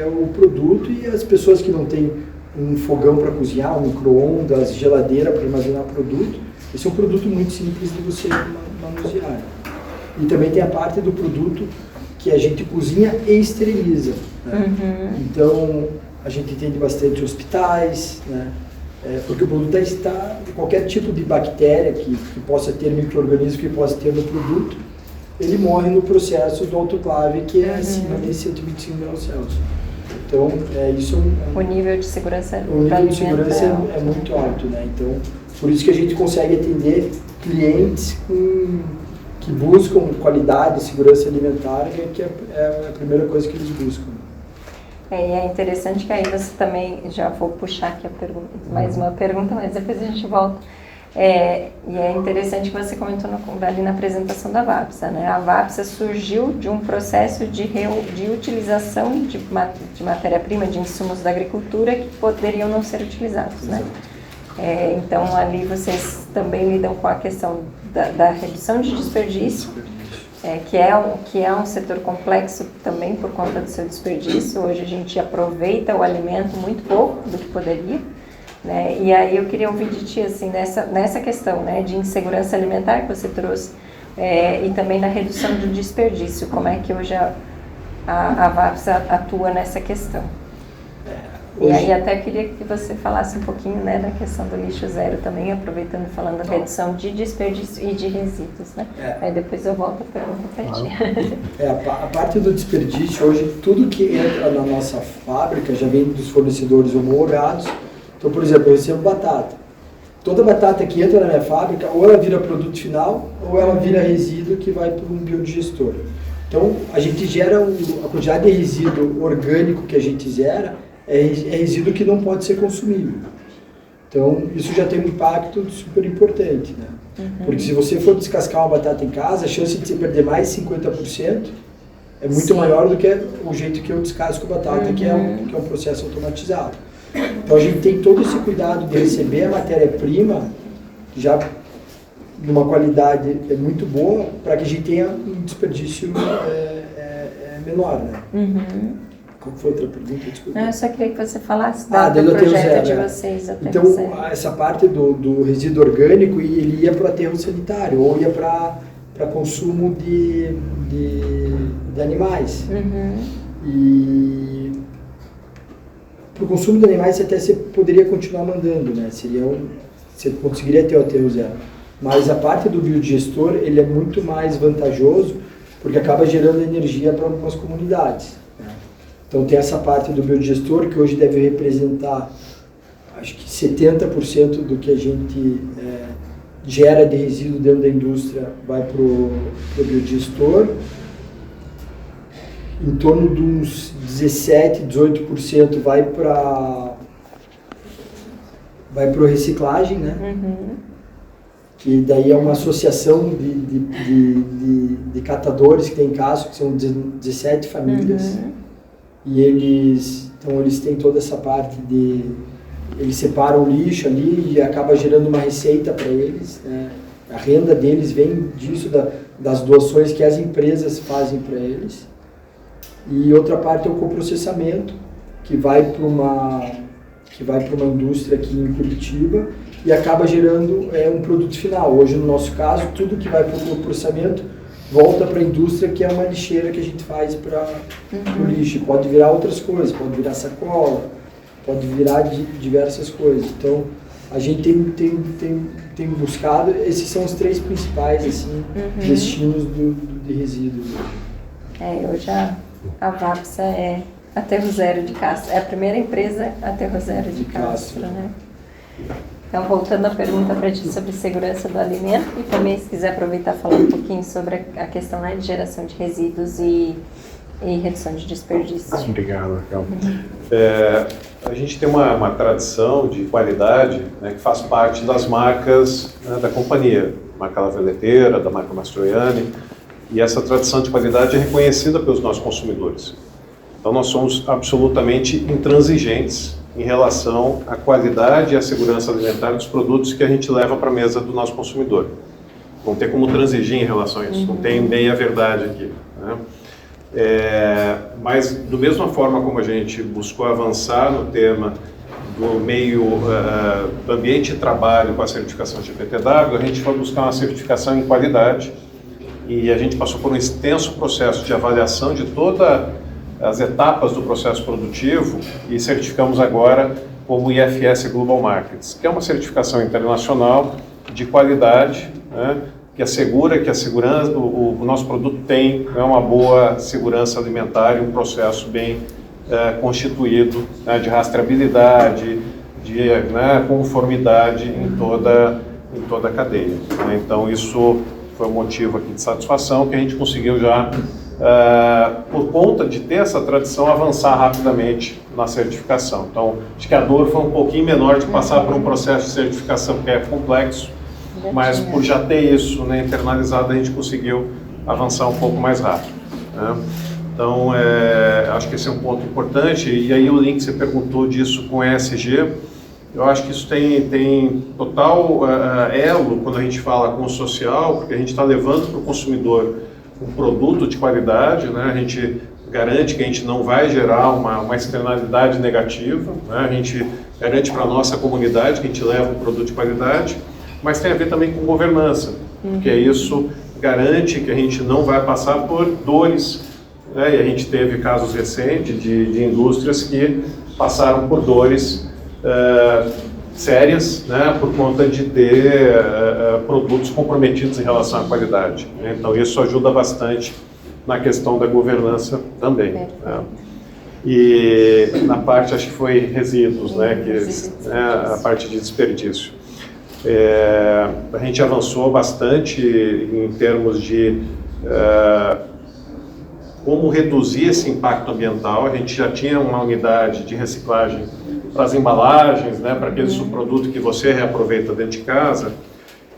o produto, e as pessoas que não têm um fogão para cozinhar, um micro-ondas, geladeira para armazenar produto, esse é um produto muito simples de você manusear. E também tem a parte do produto que a gente cozinha e esteriliza. Né? Então, a gente entende bastante hospitais, né? Porque o produto está qualquer tipo de bactéria que possa ter, micro-organismo que possa ter no produto, ele morre no processo do autoclave, que é acima de 125 graus Celsius. Então, isso o nível de segurança é muito alto, né? Então, por isso que a gente consegue atender clientes que buscam qualidade e segurança alimentar, que é a primeira coisa que eles buscam. E é interessante que aí você também, já vou puxar aqui mais uma pergunta, mas depois a gente volta. E é interessante que você comentou ali na apresentação da VAPSA, né? A VAPSA surgiu de um processo de utilização de matéria-prima, de insumos da agricultura que poderiam não ser utilizados, né? Então, ali vocês também lidam com a questão da redução de desperdício, que é um setor complexo também por conta do seu desperdício. Hoje a gente aproveita o alimento muito pouco do que poderia. Né? E aí eu queria ouvir de ti, assim, nessa questão, né, de insegurança alimentar que você trouxe, e também na redução do desperdício, como é que hoje a VAPSA atua nessa questão. E aí até queria que você falasse um pouquinho, né, da questão do lixo zero também, aproveitando e falando da redução de desperdício e de resíduos, né? Aí depois eu volto a pergunta para ti. A parte do desperdício, hoje tudo que entra na nossa fábrica já vem dos fornecedores homologados. Então, por exemplo, eu recebo batata. Toda batata que entra na minha fábrica, ou ela vira produto final, ou ela vira resíduo que vai para um biodigestor. Então, a gente gera a quantidade de resíduo orgânico que a gente gera é resíduo que não pode ser consumido. Então, isso já tem um impacto super importante, né? Porque se você for descascar uma batata em casa, a chance de você perder mais 50% é muito maior do que o jeito que eu descasco a batata, que é um processo automatizado. Então, a gente tem todo esse cuidado de receber a matéria-prima já numa qualidade muito boa, para que a gente tenha um desperdício menor, né? Qual foi a outra pergunta? Desculpa. Não, eu só queria que você falasse do do projeto de vocês. Então, essa parte do resíduo orgânico, ele ia para o aterro sanitário, ou ia para consumo de animais. E para o consumo de animais, até você poderia continuar mandando, né? Você conseguiria ter o aterro zero. Mas a parte do biodigestor, ele é muito mais vantajoso, porque acaba gerando energia para algumas comunidades. Então tem essa parte do biodigestor, que hoje deve representar, acho que 70% do que a gente gera de resíduo dentro da indústria vai para o biodigestor. Em torno de uns 17%, 18% vai para reciclagem, né? Que daí é uma associação de catadores que tem em casa, que são 17 famílias. E eles têm toda essa parte eles separam o lixo ali e acaba gerando uma receita para eles, né? A renda deles vem disso, das doações que as empresas fazem para eles. E outra parte é o coprocessamento, que vai para uma indústria aqui em Curitiba e acaba gerando um produto final. Hoje, no nosso caso, tudo que vai para o coprocessamento volta para a indústria, que é uma lixeira que a gente faz para o lixo. Pode virar outras coisas, pode virar sacola, pode virar diversas coisas. Então, a gente tem buscado, esses são os 3 principais assim, destinos de resíduos. Hoje a Vapsa é aterro zero de Castro. É a primeira empresa aterro zero de Castro, né? Então, voltando à pergunta para ti sobre segurança do alimento, e também se quiser aproveitar e falar um pouquinho sobre a questão, né, de geração de resíduos e redução de desperdício. Obrigado, Raquel. A gente tem uma tradição de qualidade, né, que faz parte das marcas, né, da companhia, marca La Veleteira, da marca Mastroianni, e essa tradição de qualidade é reconhecida pelos nossos consumidores. Então, nós somos absolutamente intransigentes em relação à qualidade e à segurança alimentar dos produtos que a gente leva para a mesa do nosso consumidor. Não tem como transigir em relação a isso, não tem meia verdade aqui, né? Mas, da mesma forma como a gente buscou avançar no tema do do ambiente de trabalho com a certificação GPTW, a gente foi buscar uma certificação em qualidade e a gente passou por um extenso processo de avaliação de todas as etapas do processo produtivo e certificamos agora como IFS Global Markets, que é uma certificação internacional de qualidade, né, que assegura que o nosso produto tem, né, uma boa segurança alimentar e um processo bem constituído, né, de rastreabilidade, de conformidade em toda a cadeia, né? Então isso foi um motivo aqui de satisfação que a gente conseguiu já, por conta de ter essa tradição, avançar rapidamente na certificação. Então, acho que a dor foi um pouquinho menor de passar por um processo de certificação que é complexo, mas por já ter isso, né, internalizado, a gente conseguiu avançar um pouco mais rápido, né? Então, acho que esse é um ponto importante. E aí o link que você perguntou disso com ESG, eu acho que isso tem total elo quando a gente fala com o social, porque a gente está levando para o consumidor um produto de qualidade, né? A gente garante que a gente não vai gerar uma externalidade negativa, né? A gente garante para a nossa comunidade que a gente leva um produto de qualidade, mas tem a ver também com governança, porque isso garante que a gente não vai passar por dores, né? E a gente teve casos recentes de indústrias que passaram por dores sérias, né, por conta de ter produtos comprometidos em relação à qualidade, né? Então isso ajuda bastante na questão da governança também, né? E na parte, acho que foi resíduos, né, a parte de desperdício. A gente avançou bastante em termos de como reduzir esse impacto ambiental. A gente já tinha uma unidade de reciclagem para as embalagens, né, para aquele subproduto que você reaproveita dentro de casa,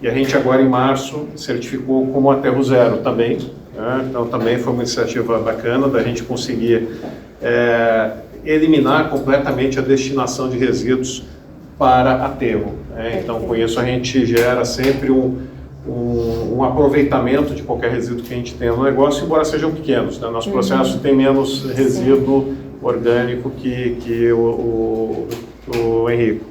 e a gente agora em março certificou como aterro zero também, né? Então também foi uma iniciativa bacana da gente conseguir eliminar completamente a destinação de resíduos para aterro, né? Então com isso a gente gera sempre um aproveitamento de qualquer resíduo que a gente tenha no negócio, embora sejam pequenos, né? Nosso processo tem menos resíduo orgânico que o Henrico.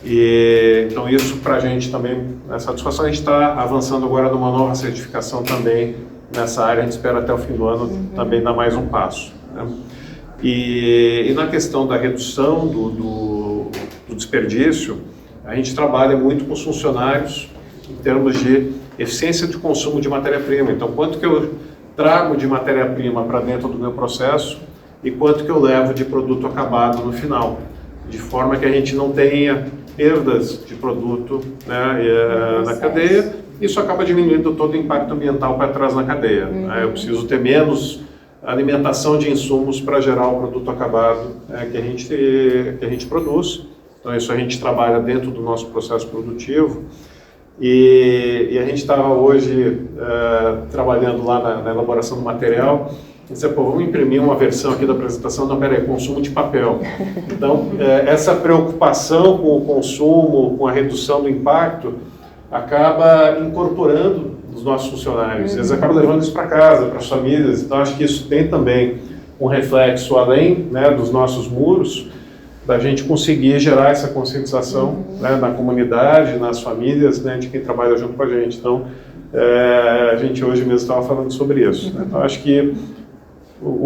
E, então isso para a gente também é satisfação. A gente está avançando agora numa nova certificação também nessa área, a gente espera até o fim do ano também dar mais um passo, né? E na questão da redução do desperdício, a gente trabalha muito com os funcionários em termos de eficiência de consumo de matéria-prima. Então, quanto que eu trago de matéria-prima para dentro do meu processo e quanto que eu levo de produto acabado no final, de forma que a gente não tenha perdas de produto, né, na cadeia. Isso acaba diminuindo todo o impacto ambiental para trás na cadeia, né? Eu preciso ter menos alimentação de insumos para gerar o produto acabado que a gente produz. Então isso a gente trabalha dentro do nosso processo produtivo. E a gente estava hoje trabalhando lá na elaboração do material. E disse, pô, vamos imprimir uma versão aqui da apresentação. Não, peraí, consumo de papel. Então, essa preocupação com o consumo, com a redução do impacto, acaba incorporando os nossos funcionários. Eles acabam levando isso para casa, para as famílias. Então, acho que isso tem também um reflexo além, né, dos nossos muros, da gente conseguir gerar essa conscientização, né, na comunidade, nas famílias, né, de quem trabalha junto com a gente. Então, a gente hoje mesmo estava falando sobre isso, né? Então, acho que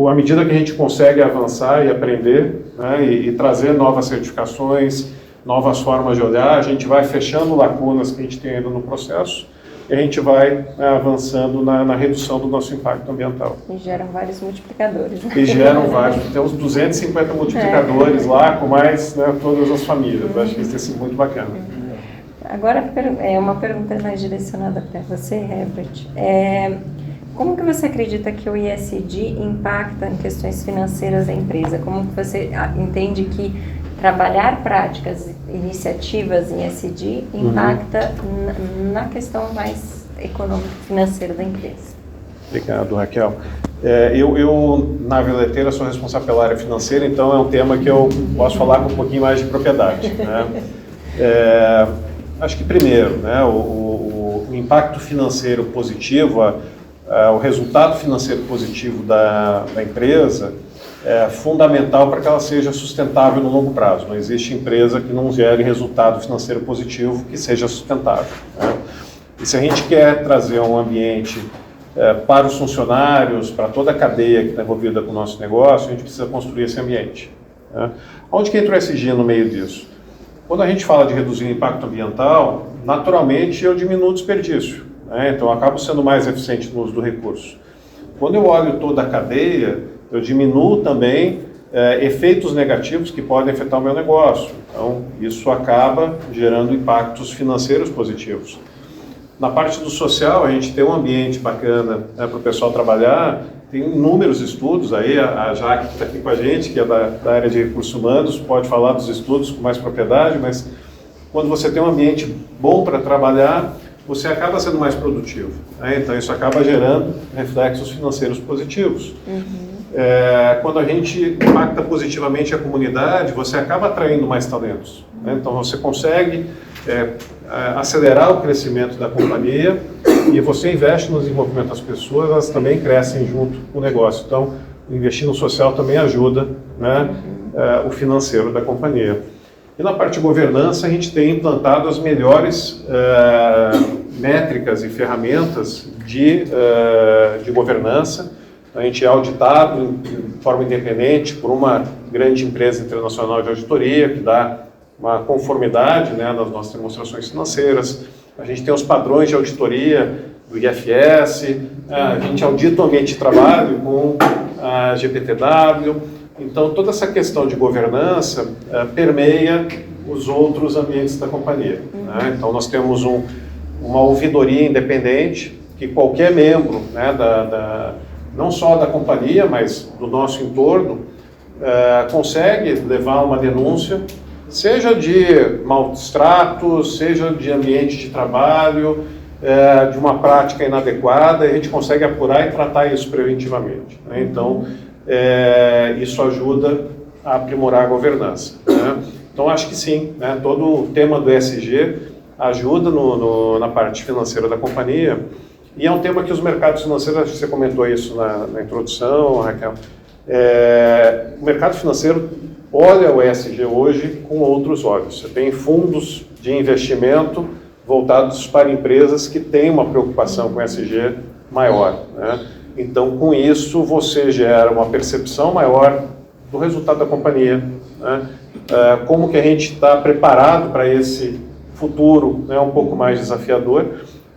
à medida que a gente consegue avançar e aprender, né, e trazer novas certificações, novas formas de olhar, a gente vai fechando lacunas que a gente tem ainda no processo e a gente vai avançando na redução do nosso impacto ambiental. E geram vários multiplicadores. E geram vários, temos 250 multiplicadores lá, com mais, né, todas as famílias. Acho que isso tem sido muito bacana. Agora, uma pergunta mais direcionada para você, Herbert. Como que você acredita que o ESG impacta em questões financeiras da empresa? Como que você entende que trabalhar práticas, iniciativas em ESG impacta na questão mais econômica e financeira da empresa? Obrigado, Raquel. Eu, na Veleteira, sou responsável pela área financeira, então é um tema que eu posso falar com um pouquinho mais de propriedade, né? Acho que primeiro, né, o impacto financeiro positivo, o resultado financeiro positivo da empresa é fundamental para que ela seja sustentável no longo prazo. Não existe empresa que não gere resultado financeiro positivo que seja sustentável, né? E se a gente quer trazer um ambiente para os funcionários, para toda a cadeia que está envolvida com o nosso negócio, a gente precisa construir esse ambiente, né? Onde que entra o ESG no meio disso? Quando a gente fala de reduzir o impacto ambiental, naturalmente eu diminuo o desperdício, né? Então eu acabo sendo mais eficiente no uso do recurso. Quando eu olho toda a cadeia, eu diminuo também efeitos negativos que podem afetar o meu negócio. Então isso acaba gerando impactos financeiros positivos. Na parte do social, a gente tem um ambiente bacana, né, para o pessoal trabalhar. Tem inúmeros estudos aí, a Jaque que está aqui com a gente, que é da área de recursos humanos, pode falar dos estudos com mais propriedade, mas quando você tem um ambiente bom para trabalhar, você acaba sendo mais produtivo, né? Então isso acaba gerando reflexos financeiros positivos. Quando a gente impacta positivamente a comunidade, você acaba atraindo mais talentos, né? Então você consegue acelerar o crescimento da companhia e você investe no desenvolvimento das pessoas, elas também crescem junto com o negócio. Então, investir no social também ajuda, né, o financeiro da companhia. E na parte de governança, a gente tem implantado as melhores métricas e ferramentas de governança. A gente é auditado de forma independente por uma grande empresa internacional de auditoria, que dá uma conformidade, né, nas nossas demonstrações financeiras. A gente tem os padrões de auditoria do IFS, a gente audita o ambiente de trabalho com a GPTW. Então, toda essa questão de governança permeia os outros ambientes da companhia, né? Então, nós temos uma ouvidoria independente que qualquer membro, né, não só da companhia, mas do nosso entorno, consegue levar uma denúncia, seja de maus tratos, seja de ambiente de trabalho, de uma prática inadequada, e a gente consegue apurar e tratar isso preventivamente, né? Então, isso ajuda a aprimorar a governança, né? Então, acho que sim, né? Todo o tema do ESG ajuda na parte financeira da companhia, e é um tema que os mercados financeiros, acho que você comentou isso na introdução, Raquel, o mercado financeiro olha o ESG hoje com outros olhos. Você tem fundos de investimento voltados para empresas que têm uma preocupação com ESG maior, né? Então, com isso, você gera uma percepção maior do resultado da companhia, né? Como que a gente está preparado para esse futuro, né, um pouco mais desafiador,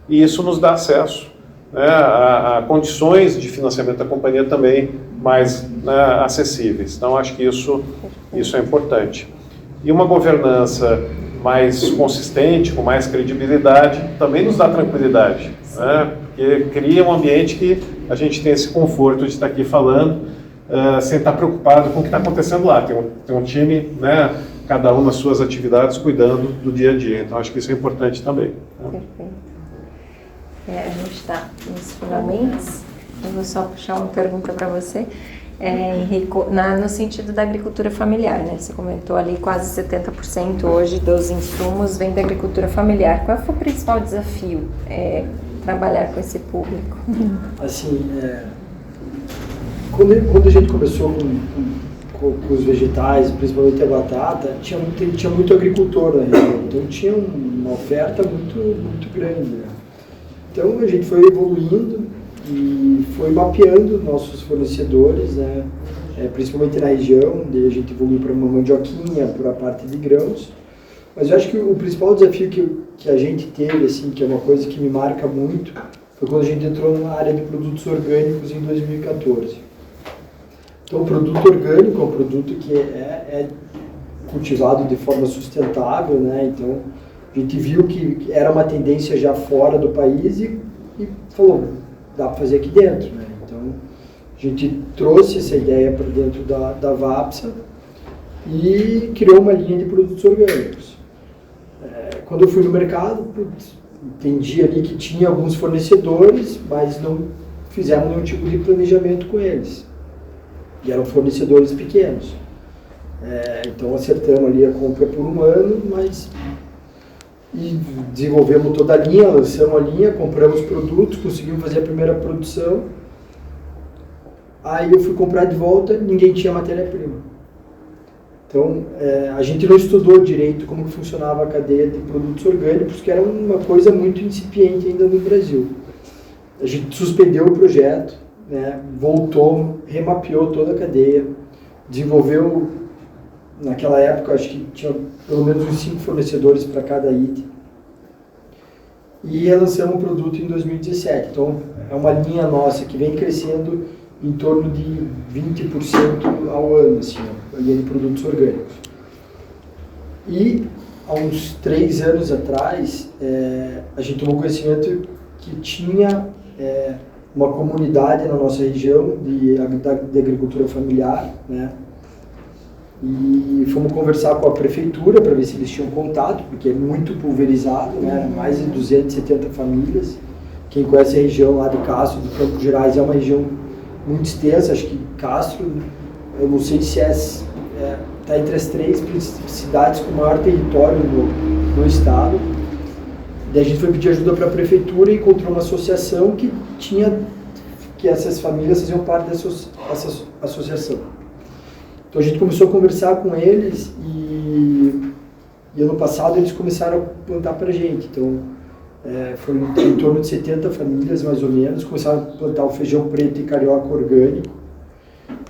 e isso nos dá acesso, né, a condições de financiamento da companhia também mais, né, acessíveis. Então, acho que isso é importante. E uma governança mais consistente, com mais credibilidade, também nos dá tranquilidade, né? Porque cria um ambiente que a gente tem esse conforto de estar aqui falando, sem estar preocupado com o que está acontecendo lá. Tem um time, né, cada um nas suas atividades, cuidando do dia a dia. Então, acho que isso é importante também, né? Perfeito. A gente está nos finalmente. Eu vou só puxar uma pergunta para você. Henrico, no sentido da agricultura familiar, né? Você comentou ali quase 70% hoje dos insumos vem da agricultura familiar. Qual foi o principal desafio trabalhar com esse público? Assim, quando a gente começou com os vegetais, principalmente a batata, tinha muito agricultor na região, então tinha uma oferta muito grande, né? Então a gente foi evoluindo e foi mapeando nossos fornecedores, né? Principalmente na região, daí a gente evoluiu para uma mandioquinha, para a parte de grãos. Mas eu acho que o principal desafio que a gente teve, assim, que é uma coisa que me marca muito, foi quando a gente entrou na área de produtos orgânicos em 2014. Então, o produto orgânico é um produto que é cultivado de forma sustentável, né? Então, a gente viu que era uma tendência já fora do país e falou, dá para fazer aqui dentro, né? Então, a gente trouxe essa ideia para dentro da Vapsa e criou uma linha de produtos orgânicos. Quando eu fui no mercado, entendi ali que tinha alguns fornecedores, mas não fizemos nenhum tipo de planejamento com eles. E eram fornecedores pequenos. Então acertamos ali a compra por um ano, e desenvolvemos toda a linha, lançamos a linha, compramos produtos, conseguimos fazer a primeira produção. Aí eu fui comprar de volta, ninguém tinha matéria-prima. Então, a gente não estudou direito como que funcionava a cadeia de produtos orgânicos, que era uma coisa muito incipiente ainda no Brasil. A gente suspendeu o projeto, né, voltou, remapeou toda a cadeia, desenvolveu, naquela época, acho que tinha pelo menos uns 5 fornecedores para cada item. E relançamos o produto em 2017. Então, é uma linha nossa que vem crescendo em torno de 20% ao ano, assim, a linha de produtos orgânicos. E, há uns 3 anos atrás, a gente tomou conhecimento que tinha uma comunidade na nossa região de agricultura familiar, né? E fomos conversar com a prefeitura para ver se eles tinham contato, porque é muito pulverizado, né? Mais de 270 famílias. Quem conhece a região lá de Castro, de Campos Gerais, é uma região muito extensa. Acho que Castro, eu não sei se está entre as 3 cidades com maior território no estado. Daí a gente foi pedir ajuda para a prefeitura e encontrou uma associação que essas famílias faziam parte dessa associação. Então a gente começou a conversar com eles e ano passado eles começaram a plantar para a gente. Então foram em torno de 70 famílias mais ou menos, começaram a plantar o feijão preto e carioca orgânico.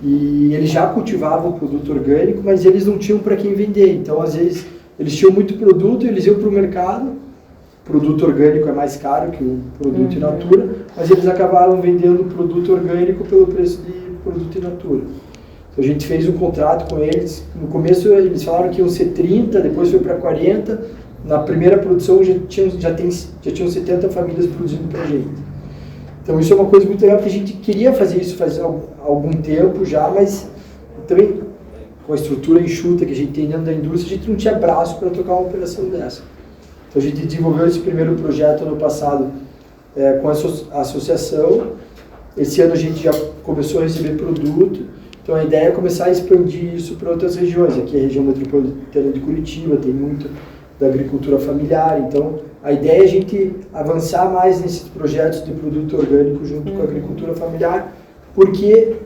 E eles já cultivavam o produto orgânico, mas eles não tinham para quem vender. Então às vezes eles tinham muito produto, eles iam para o mercado. O produto orgânico é mais caro que o produto in natura, mas eles acabaram vendendo o produto orgânico pelo preço de produto in natura. Então a gente fez um contrato com eles. No começo eles falaram que iam ser 30, depois foi para 40. Na primeira produção já tinham 70 famílias produzindo para a gente. Então isso é uma coisa muito legal, porque a gente queria fazer isso faz algum tempo já, mas também com a estrutura enxuta que a gente tem dentro da indústria, a gente não tinha braço para tocar uma operação dessa. Então a gente desenvolveu esse primeiro projeto ano passado com a associação. Esse ano a gente já começou a receber produto. Então a ideia é começar a expandir isso para outras regiões. Aqui a região metropolitana de Curitiba tem muito da agricultura familiar. Então a ideia é a gente avançar mais nesses projetos de produto orgânico junto com a agricultura familiar, porque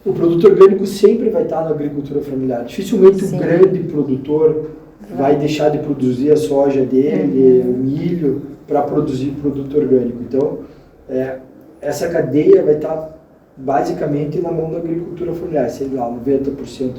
o produto orgânico sempre vai estar na agricultura familiar. Dificilmente o grande produtor vai deixar de produzir a soja dele, o milho, para produzir produto orgânico. Então, essa cadeia vai estar basicamente na mão da agricultura familiar. Sei lá, 90%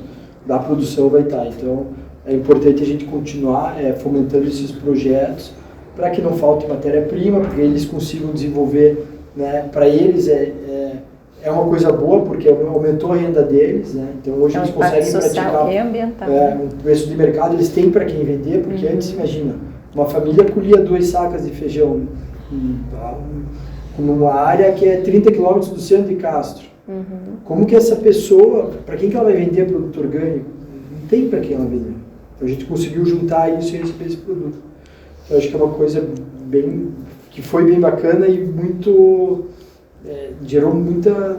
da produção vai estar. Então, é importante a gente continuar fomentando esses projetos para que não falte matéria-prima, porque eles consigam desenvolver, né, para eles é uma coisa boa, porque aumentou a renda deles, né? Então hoje eles conseguem praticar um preço de mercado, eles têm para quem vender, porque antes, imagina, uma família colhia 2 sacas de feijão numa área que é 30 quilômetros do centro de Castro. Como que essa pessoa, para quem que ela vai vender produto orgânico? Não tem para quem ela vender. Então a gente conseguiu juntar isso e receber esse produto. Então acho que é uma coisa que foi bem bacana e muito... gerou muita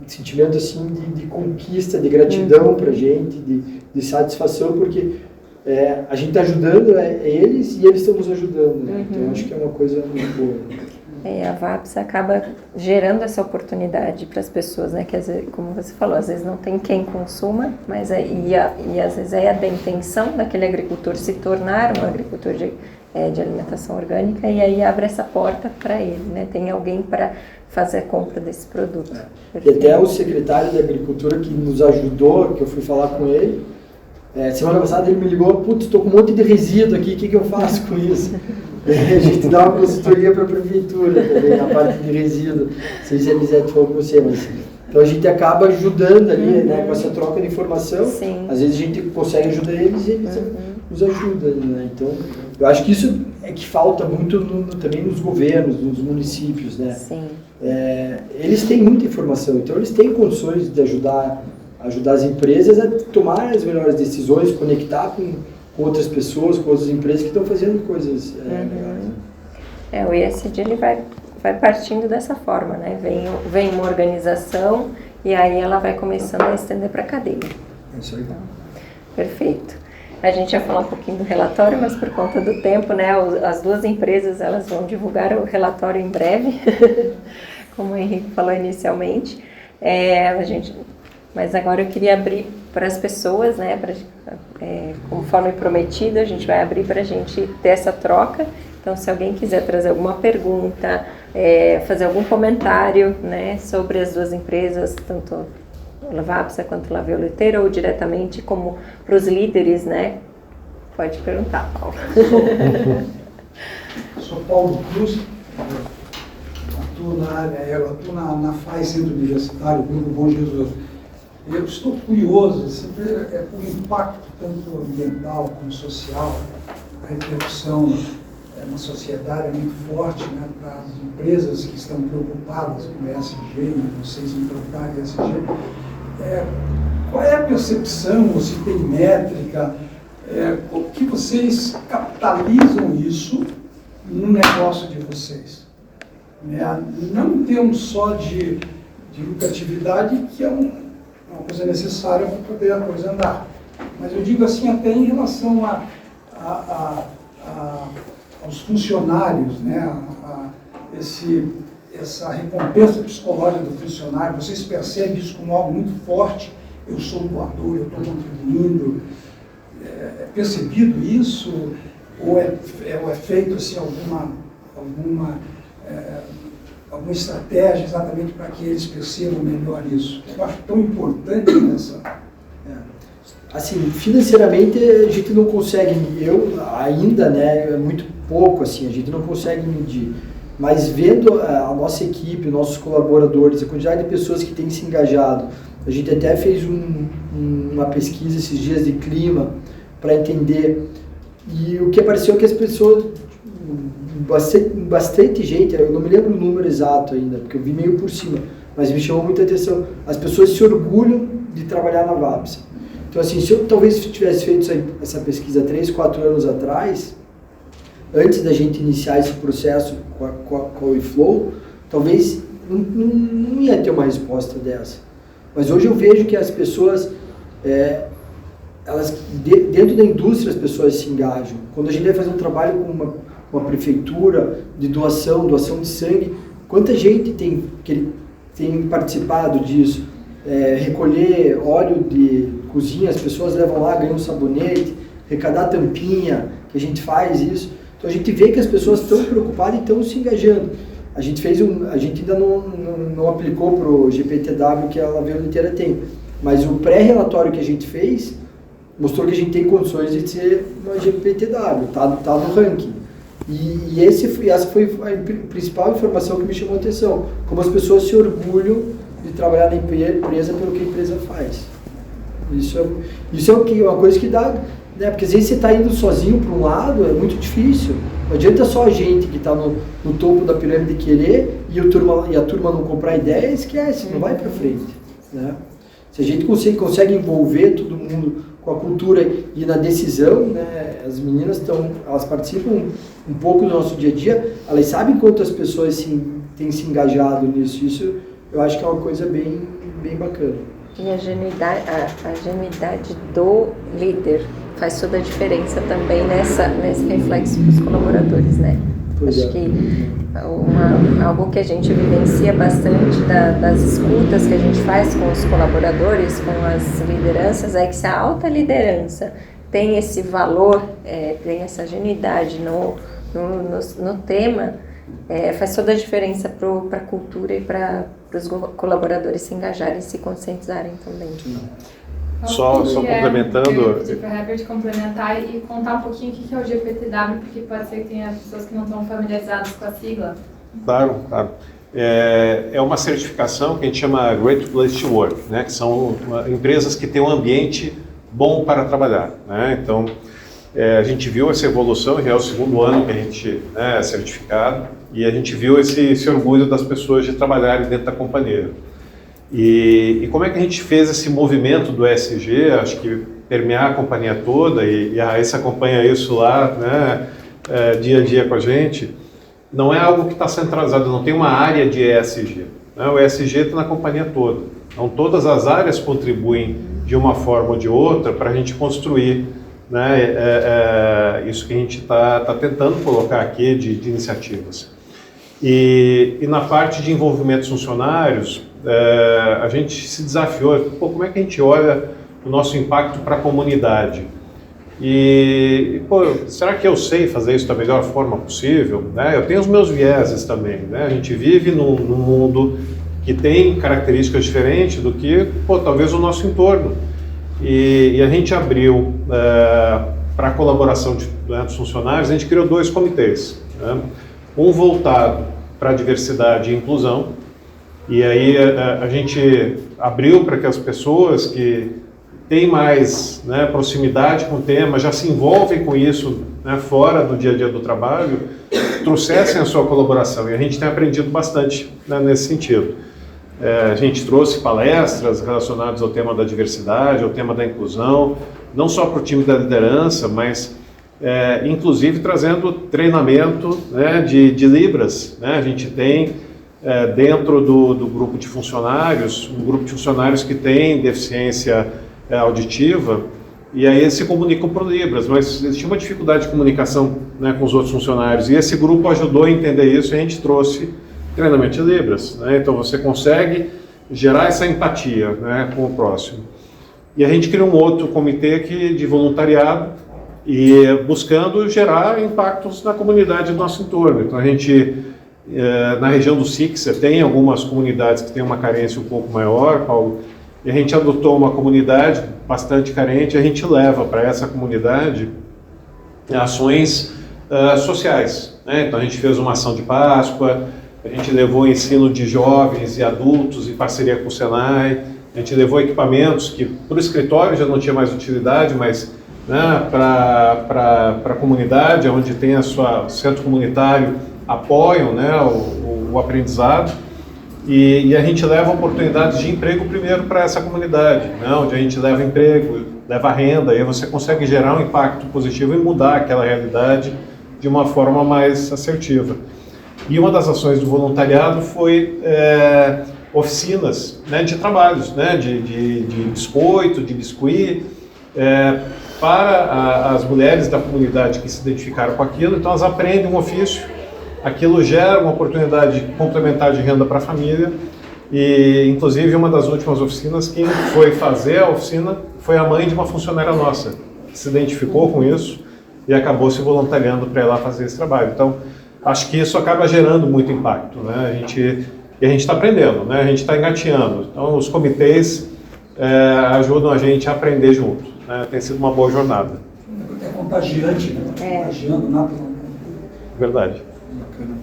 sentimento assim de conquista, de gratidão para a gente, de satisfação, porque a gente está ajudando eles e eles estão nos ajudando, né? Então acho que é uma coisa muito boa. A VAPS acaba gerando essa oportunidade para as pessoas, né? Que às vezes, como você falou, às vezes não tem quem consuma, mas e às vezes é da intenção daquele agricultor se tornar um agricultor de alimentação orgânica, e aí abre essa porta para ele, né? Tem alguém para fazer a compra desse produto. E até o secretário da Agricultura que nos ajudou, que eu fui falar com ele, semana passada ele me ligou, putz, estou com um monte de resíduo aqui, o que eu faço com isso? A gente dá uma consultoria para a prefeitura também, na parte de resíduo, não sei se a Elisete falou com você, mas... Então a gente acaba ajudando ali, né, com essa troca de informação. Sim. Às vezes a gente consegue ajudar eles e eles nos ajudam, né? Então eu acho que isso é que falta muito também nos governos, nos municípios, né? Sim. Eles têm muita informação, então eles têm condições de ajudar as empresas a tomar as melhores decisões, conectar com outras pessoas, com outras empresas que estão fazendo coisas legais. O ESG ele vai partindo dessa forma, né? Vem uma organização e aí ela vai começando a estender para a cadeia. É isso aí. Perfeito. A gente ia falar um pouquinho do relatório, mas por conta do tempo, né? As duas empresas elas vão divulgar o relatório em breve, como o Henrique falou inicialmente. Mas agora eu queria abrir para as pessoas, né? Conforme prometido, a gente vai abrir para a gente ter essa troca. Então, se alguém quiser trazer alguma pergunta, fazer algum comentário, né, sobre as duas empresas, tanto a Lavapsa quanto a La Violleteira, ou diretamente como para os líderes, né, pode perguntar, Paulo. Sou Paulo Cruz, atuo na FAI Centro Universitário, Grupo Bom Jesus. Eu estou curioso, sempre por impacto tanto ambiental como social, a repercussão na sociedade é muito forte, né, para as empresas que estão preocupadas com ESG, vocês implantarem ESG. Qual é a percepção, ou se tem métrica, o que vocês capitalizam isso no negócio de vocês? Não em termos só de lucratividade, que é uma coisa necessária para poder a coisa andar, mas eu digo assim até em relação aos funcionários, né, essa recompensa psicológica do funcionário. Vocês percebem isso como algo muito forte? Eu sou doador, eu estou contribuindo. É percebido isso? Ou é feito assim, alguma estratégia exatamente para que eles percebam melhor isso? Eu acho tão importante nessa... Assim, financeiramente a gente não consegue, ainda, né, é muito pouco, assim, a gente não consegue medir. Mas vendo a nossa equipe, nossos colaboradores, a quantidade de pessoas que têm se engajado, a gente até fez uma pesquisa esses dias de clima para entender, e o que apareceu é que as pessoas, bastante gente, eu não me lembro o número exato ainda, porque eu vi meio por cima, mas me chamou muita atenção. As pessoas se orgulham de trabalhar na VAPSA. Então, assim, se eu talvez tivesse feito essa pesquisa 3, 4 anos atrás, antes da gente iniciar esse processo com a WeFlow, talvez não ia ter uma resposta dessa. Mas hoje eu vejo que as pessoas, dentro da indústria, as pessoas se engajam. Quando a gente vai fazer um trabalho com uma prefeitura de doação de sangue, quanta gente tem participado disso? Recolher óleo de cozinha, as pessoas levam lá, ganham um sabonete, arrecadar tampinha, que a gente faz isso. Então a gente vê que as pessoas estão preocupadas e estão se engajando. A gente ainda não aplicou para o GPTW, que a Lavelo Liteira tem, mas o pré-relatório que a gente fez mostrou que a gente tem condições de ser uma GPTW, tá no ranking. E essa foi a principal informação que me chamou a atenção, como as pessoas se orgulham de trabalhar na empresa pelo que a empresa faz. Isso é uma coisa que dá, né? Porque às vezes você está indo sozinho para um lado, é muito difícil. Não adianta só a gente que está no topo da pirâmide querer e a turma não comprar ideia, esquece, não vai para frente, né? Se a gente consegue envolver todo mundo com a cultura e na decisão, né? As meninas elas participam um pouco do nosso dia a dia, elas sabem quantas pessoas têm se engajado nisso. Isso eu acho que é uma coisa bem, bem bacana. E a genuidade do líder faz toda a diferença também nesse reflexo para os colaboradores, né? Acho que algo que a gente vivencia bastante das escutas que a gente faz com os colaboradores, com as lideranças, é que se a alta liderança tem esse valor, tem essa genuidade no tema, faz toda a diferença para a cultura e para os colaboradores se engajarem e se conscientizarem também. Só complementando. Eu pedi para o Herbert complementar e contar um pouquinho o que é o GPTW, porque pode ser que tenha pessoas que não estão familiarizadas com a sigla. Claro. É uma certificação que a gente chama Great Place to Work, né? Que são empresas que têm um ambiente bom para trabalhar, né? Então, a gente viu essa evolução, já é o segundo ano que a gente é certificado, e a gente viu esse orgulho das pessoas de trabalharem dentro da companhia. E como é que a gente fez esse movimento do ESG, acho que permear a companhia toda, e a Raíssa acompanha isso lá, né, dia a dia com a gente, não é algo que está centralizado, não tem uma área de ESG, né? O ESG está na companhia toda. Então todas as áreas contribuem de uma forma ou de outra para a gente construir, né, isso que a gente está tentando colocar aqui de iniciativas. E na parte de envolvimento dos funcionários, a gente se desafiou, como é que a gente olha o nosso impacto para a comunidade? E será que eu sei fazer isso da melhor forma possível? Né? Eu tenho os meus vieses também, né? A gente vive num mundo que tem características diferentes do que, talvez, o nosso entorno. E a gente abriu para a colaboração dos funcionários, a gente criou 2 comitês, né? Um voltado para a diversidade e inclusão, e aí a gente abriu para que as pessoas que têm mais, né, proximidade com o tema, já se envolvem com isso, né, fora do dia a dia do trabalho, trouxessem a sua colaboração, e a gente tem aprendido bastante, né, nesse sentido. A gente trouxe palestras relacionadas ao tema da diversidade, ao tema da inclusão, não só para o time da liderança, mas inclusive trazendo treinamento, né, de Libras, né? A gente tem dentro do grupo de funcionários, um grupo de funcionários que tem deficiência auditiva, e aí eles se comunicam por Libras, mas eles tinham uma dificuldade de comunicação, né, com os outros funcionários, e esse grupo ajudou a entender isso, e a gente trouxe treinamento de Libras, né? Então você consegue gerar essa empatia, né, com o próximo. E a gente criou um outro comitê aqui de voluntariado, e buscando gerar impactos na comunidade do nosso entorno. Então a gente, na região do Sixer, tem algumas comunidades que têm uma carência um pouco maior, e a gente adotou uma comunidade bastante carente, e a gente leva para essa comunidade ações sociais, né? Então a gente fez uma ação de Páscoa, a gente levou ensino de jovens e adultos em parceria com o Senai, a gente levou equipamentos que para o escritório já não tinha mais utilidade, mas né, para a comunidade, onde tem o centro comunitário, apoiam, né, o aprendizado. E a gente leva oportunidades de emprego primeiro para essa comunidade, né, onde a gente leva emprego, leva renda, e aí você consegue gerar um impacto positivo e mudar aquela realidade de uma forma mais assertiva. E uma das ações do voluntariado foi oficinas, né, de trabalhos, né, de biscoito, de biscuit, para as mulheres da comunidade que se identificaram com aquilo. Então elas aprendem um ofício, aquilo gera uma oportunidade complementar de renda para a família. E inclusive uma das últimas oficinas, quem foi fazer a oficina foi a mãe de uma funcionária nossa, que se identificou com isso e acabou se voluntariando para ir lá fazer esse trabalho. Então acho que isso acaba gerando muito impacto, né? A gente está aprendendo, né? A gente está engateando. Então os comitês ajudam a gente a aprender junto, né? Tem sido uma boa jornada. É contagiante, né? Contagiando naturalmente. Verdade. Bacana.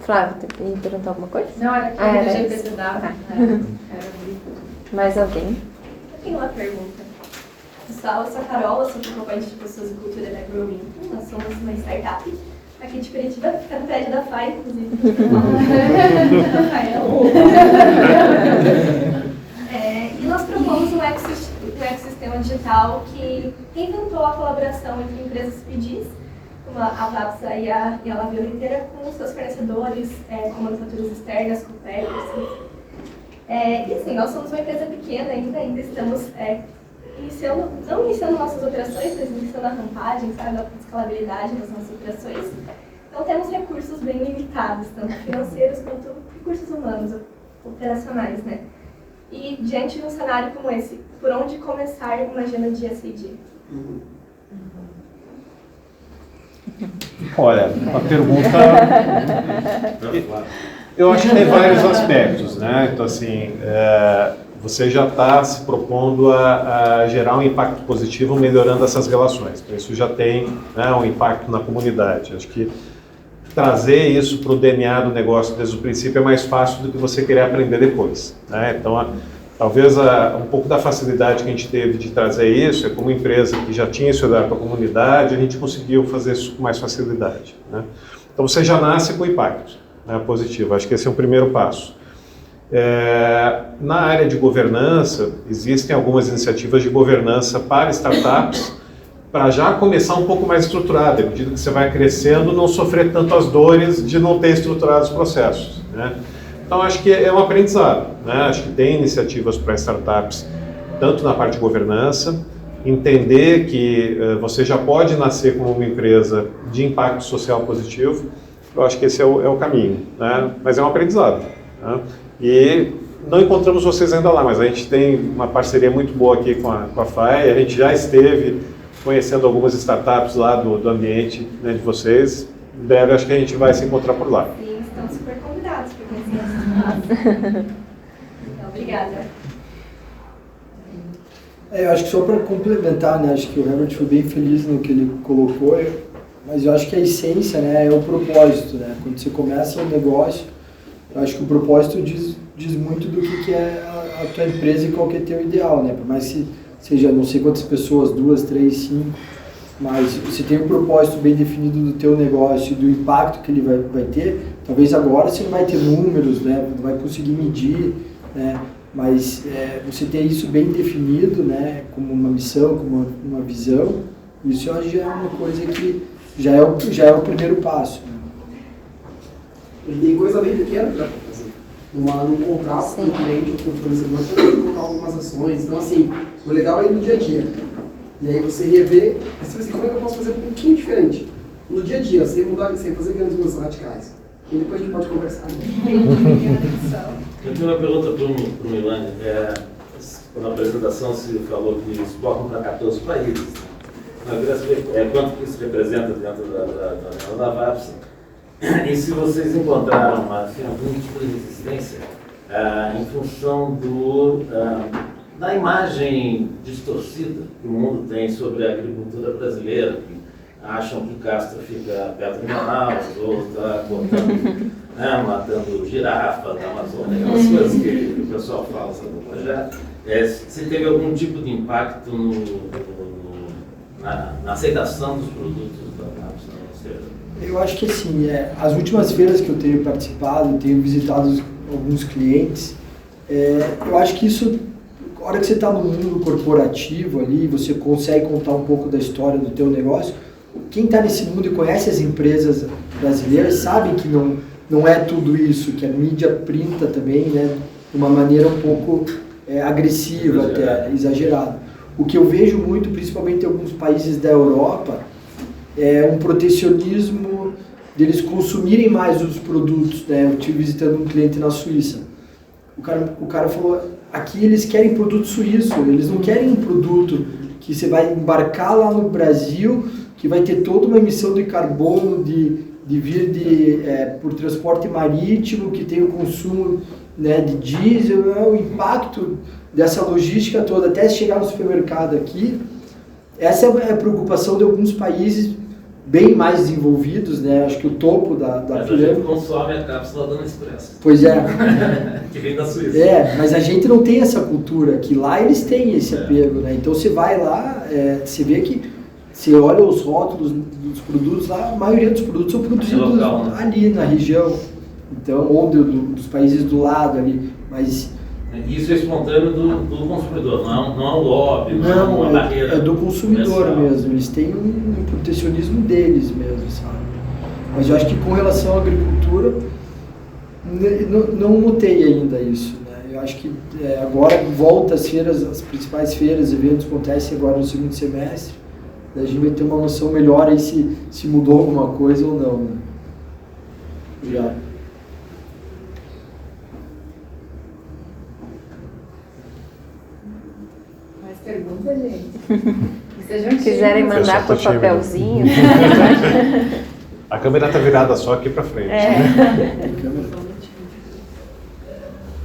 Flávio, tem que perguntar alguma coisa? Não, era que era eu deixei isso. precisar. Tá. Mais alguém? Eu tenho uma pergunta. Pessoal, eu sou a Carol, eu sou acompanhante de pessoas de cultura da Growing. Nós somos uma startup aqui de Curitiba, fica no prédio da FAI, inclusive. E nós propomos um ecossistema digital que reinventou a colaboração entre empresas pedis, como a Vapsa e a Lavio Inteira, com seus fornecedores, com manufaturas externas, com técnicos. E assim, nós somos uma empresa pequena ainda estamos não iniciando nossas operações, mas iniciando a rampagem, sabe, a escalabilidade das nossas operações. Então temos recursos bem limitados, tanto financeiros quanto recursos humanos, operacionais, né? E diante de um cenário como esse, por onde começar uma agenda de ESG? Olha, a pergunta... Eu acho que tem vários aspectos, né? Então, assim, você já está se propondo a gerar um impacto positivo melhorando essas relações. Então, isso já tem, né, um impacto na comunidade. Acho que trazer isso para o DNA do negócio desde o princípio é mais fácil do que você querer aprender depois, né? Então, talvez um pouco da facilidade que a gente teve de trazer isso é como empresa que já tinha esse olhar para a comunidade, a gente conseguiu fazer isso com mais facilidade, né? Então, você já nasce com impacto, né, positivo. Acho que esse é o primeiro passo. Na área de governança, existem algumas iniciativas de governança para startups, para já começar um pouco mais estruturada, à medida que você vai crescendo, não sofrer tanto as dores de não ter estruturado os processos, né? Então, acho que é um aprendizado, né? Acho que tem iniciativas para startups, tanto na parte de governança, entender que você já pode nascer como uma empresa de impacto social positivo. Eu acho que esse é o caminho, né? Mas é um aprendizado, né? E não encontramos vocês ainda lá, mas a gente tem uma parceria muito boa aqui com a FAI, a gente já esteve conhecendo algumas startups lá do ambiente, né, de vocês. Em breve acho que a gente vai se encontrar por lá. Sim, estão super convidados para conhecer essas espaços. Então, obrigada. Eu acho que só para complementar, né, acho que o Herbert foi bem feliz no que ele colocou, mas eu acho que a essência, né, é o propósito, né? Quando você começa um negócio, eu acho que o propósito diz muito do que é a tua empresa e qual que é teu ideal, né? Por mais que seja não sei quantas pessoas, 2, 3, 5, mas você tem um propósito bem definido do teu negócio e do impacto que ele vai ter. Talvez agora você não vai ter números, né? Não vai conseguir medir, né? Mas você ter isso bem definido, né? Como uma missão, como uma visão, isso eu acho que já é uma coisa que já é o primeiro passo, né? Ele tem coisa bem pequena para fazer. Num contrato com o cliente ou com o fornecedor, você pode colocar algumas ações. Então, assim, o legal é ir no dia a dia. E aí você rever, assim, como é que eu posso fazer um pouquinho diferente? No dia a dia, sem mudar, sem fazer grandes mudanças radicais. E depois a gente pode conversar. Eu tenho uma pergunta para o Milani. Na apresentação se falou que exportam para 14 países. Eu queria saber quanto que isso representa dentro da Vapsa. E se vocês encontraram algum tipo de resistência em função da imagem distorcida que o mundo tem sobre a agricultura brasileira, que acham que Castro fica perto de Manaus, ou está cortando, matando girafa na Amazônia, aquelas coisas que o pessoal fala sobre o projeto. Se teve algum tipo de impacto na aceitação dos produtos da CAPES? Eu acho que assim, as últimas feiras que eu tenho participado, tenho visitado alguns clientes, eu acho que isso, a hora que você está no mundo corporativo ali, você consegue contar um pouco da história do teu negócio, quem está nesse mundo e conhece as empresas brasileiras sabe que não é tudo isso, que a mídia printa também, né, de uma maneira um pouco agressiva, até exagerada. O que eu vejo muito, principalmente em alguns países da Europa, é um protecionismo deles consumirem mais os produtos, né? Eu estive visitando um cliente na Suíça. O cara falou, aqui eles querem produto suíço, eles não querem um produto que você vai embarcar lá no Brasil, que vai ter toda uma emissão de carbono de vir por transporte marítimo, que tem o consumo, né, de diesel, o impacto dessa logística toda até chegar no supermercado aqui. Essa é a preocupação de alguns países bem mais desenvolvidos, né? Acho que o topo da pirâmide. A gente consome a cápsula Dona Expresso. Pois é. Que vem da Suíça. Mas a gente não tem essa cultura, que lá eles têm esse apego, né? Então você vai lá, você vê que, você olha os rótulos dos produtos lá, a maioria dos produtos são produzidos local, né? Ali na região, então, ou dos países do lado ali, mas... Isso é espontâneo do consumidor, não é um lobby, não é uma barreira. É do consumidor mesmo, eles têm um protecionismo deles mesmo, sabe? Mas eu acho que com relação à agricultura, não notei ainda isso, né? Eu acho que agora volta as feiras, as principais feiras, eventos acontecem agora no segundo semestre, a gente vai ter uma noção melhor aí se mudou alguma coisa ou não, né? Já. Pergunta, gente. Se quiserem mandar por papelzinho. A câmera está virada só aqui para frente.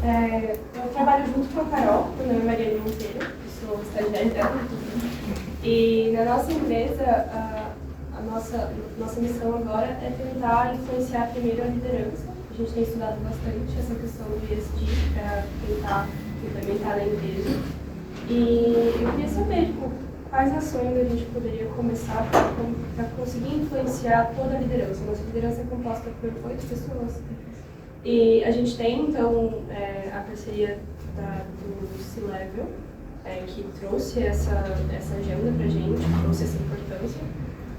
Eu trabalho junto com a Carol, meu nome é Maria Monteiro, sou estagiária dela. E na nossa empresa, a nossa missão agora é tentar influenciar primeiro a liderança. A gente tem estudado bastante essa questão do ESG para tentar implementar na empresa. E eu queria saber quais ações a gente poderia começar para conseguir influenciar toda a liderança. Nossa liderança é composta por 8 pessoas. E a gente tem, então, a parceria do C-Level, que trouxe essa agenda para a gente, trouxe essa importância,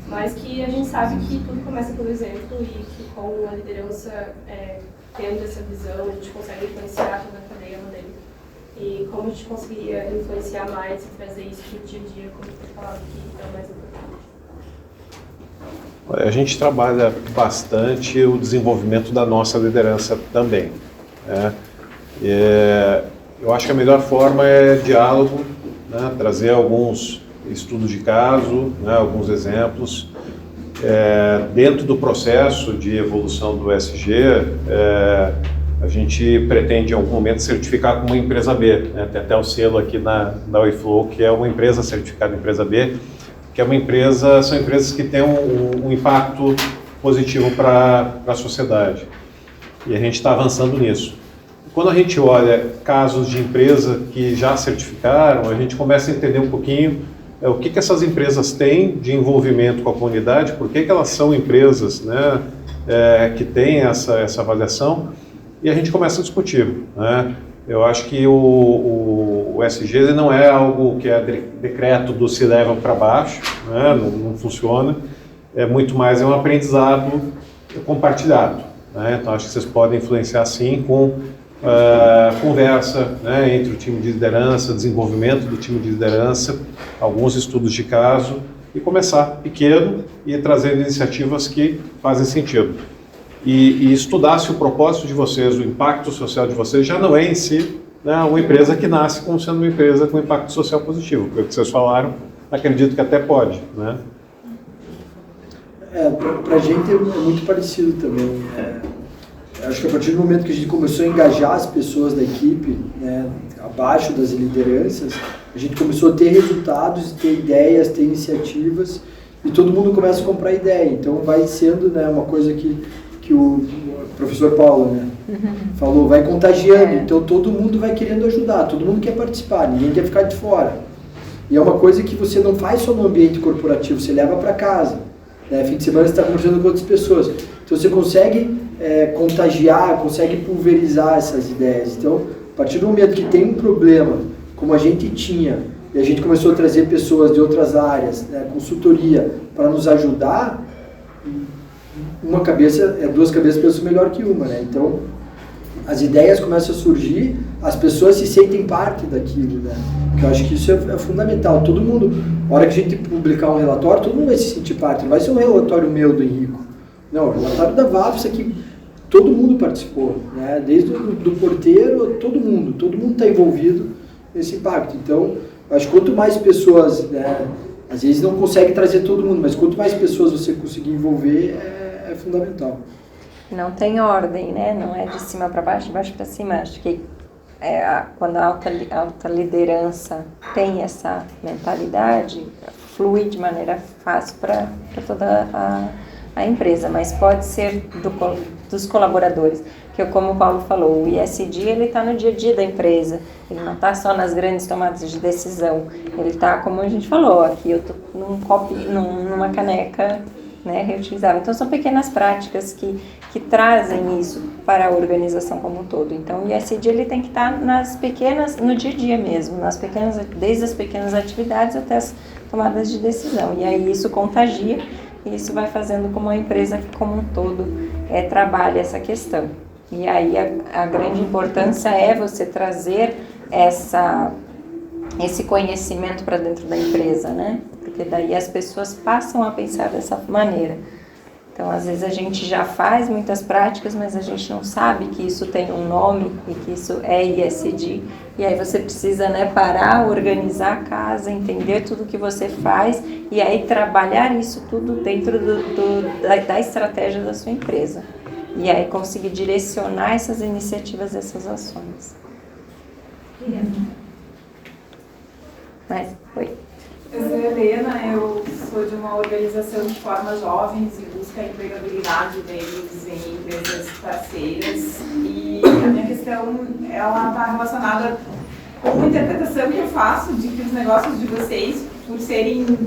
mas que a gente sabe que tudo começa pelo exemplo e que com a liderança tendo essa visão, a gente consegue influenciar toda a cadeia lá dentro. E como a gente conseguiria influenciar mais e trazer isso no dia a dia, como foi falado que é o mais importante? A gente trabalha bastante o desenvolvimento da nossa liderança também, né? Eu acho que a melhor forma é diálogo, né? Trazer alguns estudos de caso, né? Alguns exemplos. Dentro do processo de evolução do ESG, a gente pretende em algum momento certificar como uma empresa B, né? Tem até o selo aqui na WeFlow, que é uma empresa certificada empresa B, que é são empresas que têm um impacto positivo para a sociedade. E a gente está avançando nisso. Quando a gente olha casos de empresa que já certificaram, a gente começa a entender um pouquinho o que essas empresas têm de envolvimento com a comunidade, por que elas são empresas, né, que têm essa avaliação, e a gente começa a discutir, né? Eu acho que o ESG não é algo que é decreto do C-Level para baixo, né? Não funciona, muito mais um aprendizado compartilhado, né? Então acho que vocês podem influenciar sim com conversa, né, entre o time de liderança, desenvolvimento do time de liderança, alguns estudos de caso, e começar pequeno e trazendo iniciativas que fazem sentido. E estudar se o propósito de vocês, o impacto social de vocês, já não é em si, né, uma empresa que nasce como sendo uma empresa com impacto social positivo. Pelo que vocês falaram, acredito que até pode, né? Para a gente é muito parecido também. Acho que a partir do momento que a gente começou a engajar as pessoas da equipe, né, abaixo das lideranças, a gente começou a ter resultados, ter ideias, ter iniciativas, e todo mundo começa a comprar ideia. Então vai sendo, né, uma coisa que o professor Paulo, né, falou, vai contagiando. Então todo mundo vai querendo ajudar, todo mundo quer participar, ninguém quer ficar de fora. E é uma coisa que você não faz só no ambiente corporativo, você leva para casa. Né? Fim de semana você está conversando com outras pessoas. Então você consegue contagiar, consegue pulverizar essas ideias. Então, a partir do momento que tem um problema, como a gente tinha, e a gente começou a trazer pessoas de outras áreas, né, consultoria, para nos ajudar, duas cabeças pensam melhor que uma, né? Então, as ideias começam a surgir, as pessoas se sentem parte daquilo, né? Porque eu acho que isso é fundamental. Todo mundo, na hora que a gente publicar um relatório, todo mundo vai se sentir parte. Não vai ser um relatório meu do Henrico. Não, o relatório da VAPSA que todo mundo participou, né? Desde do porteiro, todo mundo está envolvido nesse impacto. Então, eu acho que quanto mais pessoas, né, às vezes não consegue trazer todo mundo, mas quanto mais pessoas você conseguir envolver, é fundamental. Não tem ordem, né? Não é de cima para baixo, de baixo para cima. Acho que quando a alta liderança tem essa mentalidade, flui de maneira fácil para toda a empresa, mas pode ser dos colaboradores, que como o Paulo falou, o ISD ele está no dia a dia da empresa, ele não está só nas grandes tomadas de decisão, ele está, como a gente falou, aqui eu estou numa caneca, né, reutilizável. Então são pequenas práticas que trazem isso para a organização como um todo. Então o ISD ele tem que estar no dia a dia mesmo, desde as pequenas atividades até as tomadas de decisão. E aí isso contagia e isso vai fazendo como a empresa como um todo trabalha essa questão. E aí a grande importância é você trazer esse conhecimento para dentro da empresa, né? Porque daí as pessoas passam a pensar dessa maneira. Então, às vezes a gente já faz muitas práticas, mas a gente não sabe que isso tem um nome e que isso é ISD. E aí você precisa, né, parar, organizar a casa, entender tudo que você faz e aí trabalhar isso tudo dentro da estratégia da sua empresa. E aí conseguir direcionar essas iniciativas, essas ações. Mas, oi. Eu sou Helena, eu sou de uma organização que forma jovens e busca a empregabilidade deles em empresas parceiras. E a minha questão, ela está relacionada com uma interpretação que eu faço de que os negócios de vocês, por serem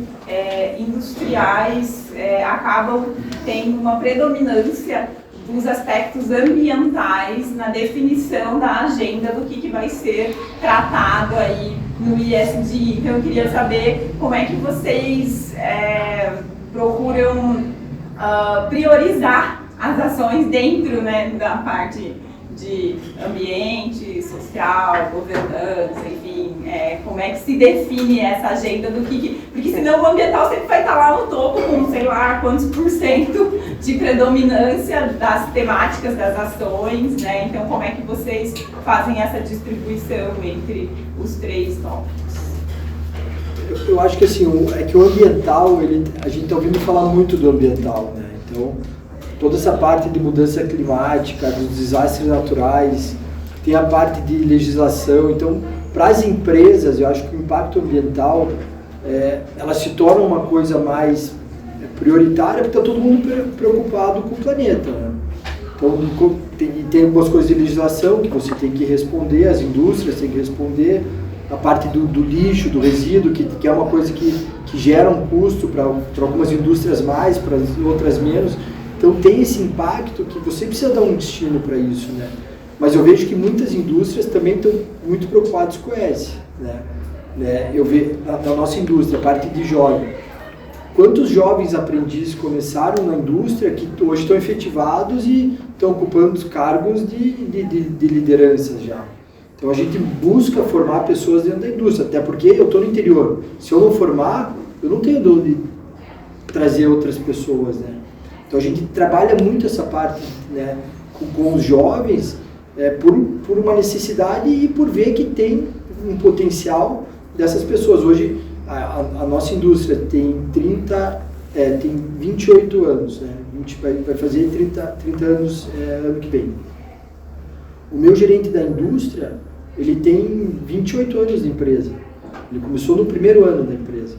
industriais, acabam tendo uma predominância dos aspectos ambientais na definição da agenda do que vai ser tratado aí no ISD. Então eu queria saber como é que vocês procuram priorizar as ações dentro, né, da parte de ambiente, social, governança, enfim, como é que se define essa agenda do que... Porque senão o ambiental sempre vai estar lá no topo com, sei lá, quantos % de predominância das temáticas, das ações, né? Então, como é que vocês fazem essa distribuição entre os três tópicos? Eu acho que assim, que o ambiental, a gente está ouvindo falar muito do ambiental, né? Então, toda essa parte de mudança climática, dos desastres naturais, tem a parte de legislação. Então, para as empresas, eu acho que o impacto ambiental, ela se torna uma coisa mais prioritária, porque está todo mundo preocupado com o planeta, né? Então, tem algumas coisas de legislação que você tem que responder, as indústrias têm que responder, a parte do lixo, do resíduo, que é uma coisa que gera um custo para algumas indústrias mais, para outras menos. Então tem esse impacto que você precisa dar um destino para isso, né? Mas eu vejo que muitas indústrias também estão muito preocupadas com esse, né? Eu vejo na nossa indústria, a parte de jovem. Quantos jovens aprendizes começaram na indústria que hoje estão efetivados e estão ocupando os cargos de liderança já? Então a gente busca formar pessoas dentro da indústria, até porque eu estou no interior. Se eu não formar, eu não tenho de onde trazer outras pessoas, né? Então a gente trabalha muito essa parte, né, com os jovens por uma necessidade e por ver que tem um potencial dessas pessoas. Hoje a nossa indústria tem 28 anos, né? A gente vai fazer 30 anos ano que vem. O meu gerente da indústria, ele tem 28 anos de empresa. Ele começou no primeiro ano da empresa.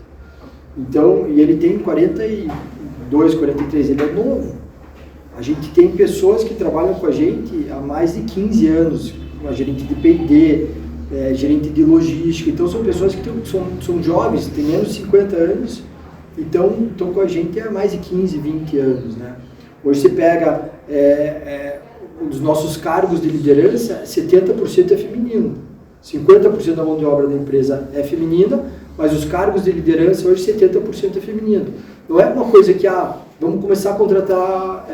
Então, e ele tem 42, 43, ele é novo. A gente tem pessoas que trabalham com a gente há mais de 15 anos, uma gerente de P&D, gerente de logística. Então são pessoas que são jovens, têm menos de 50 anos e estão com a gente há mais de 15, 20 anos, né? Hoje você pega os nossos cargos de liderança, 70% é feminino. 50% da mão de obra da empresa é feminina, mas os cargos de liderança hoje 70% é feminino. Não é uma coisa que, vamos começar a contratar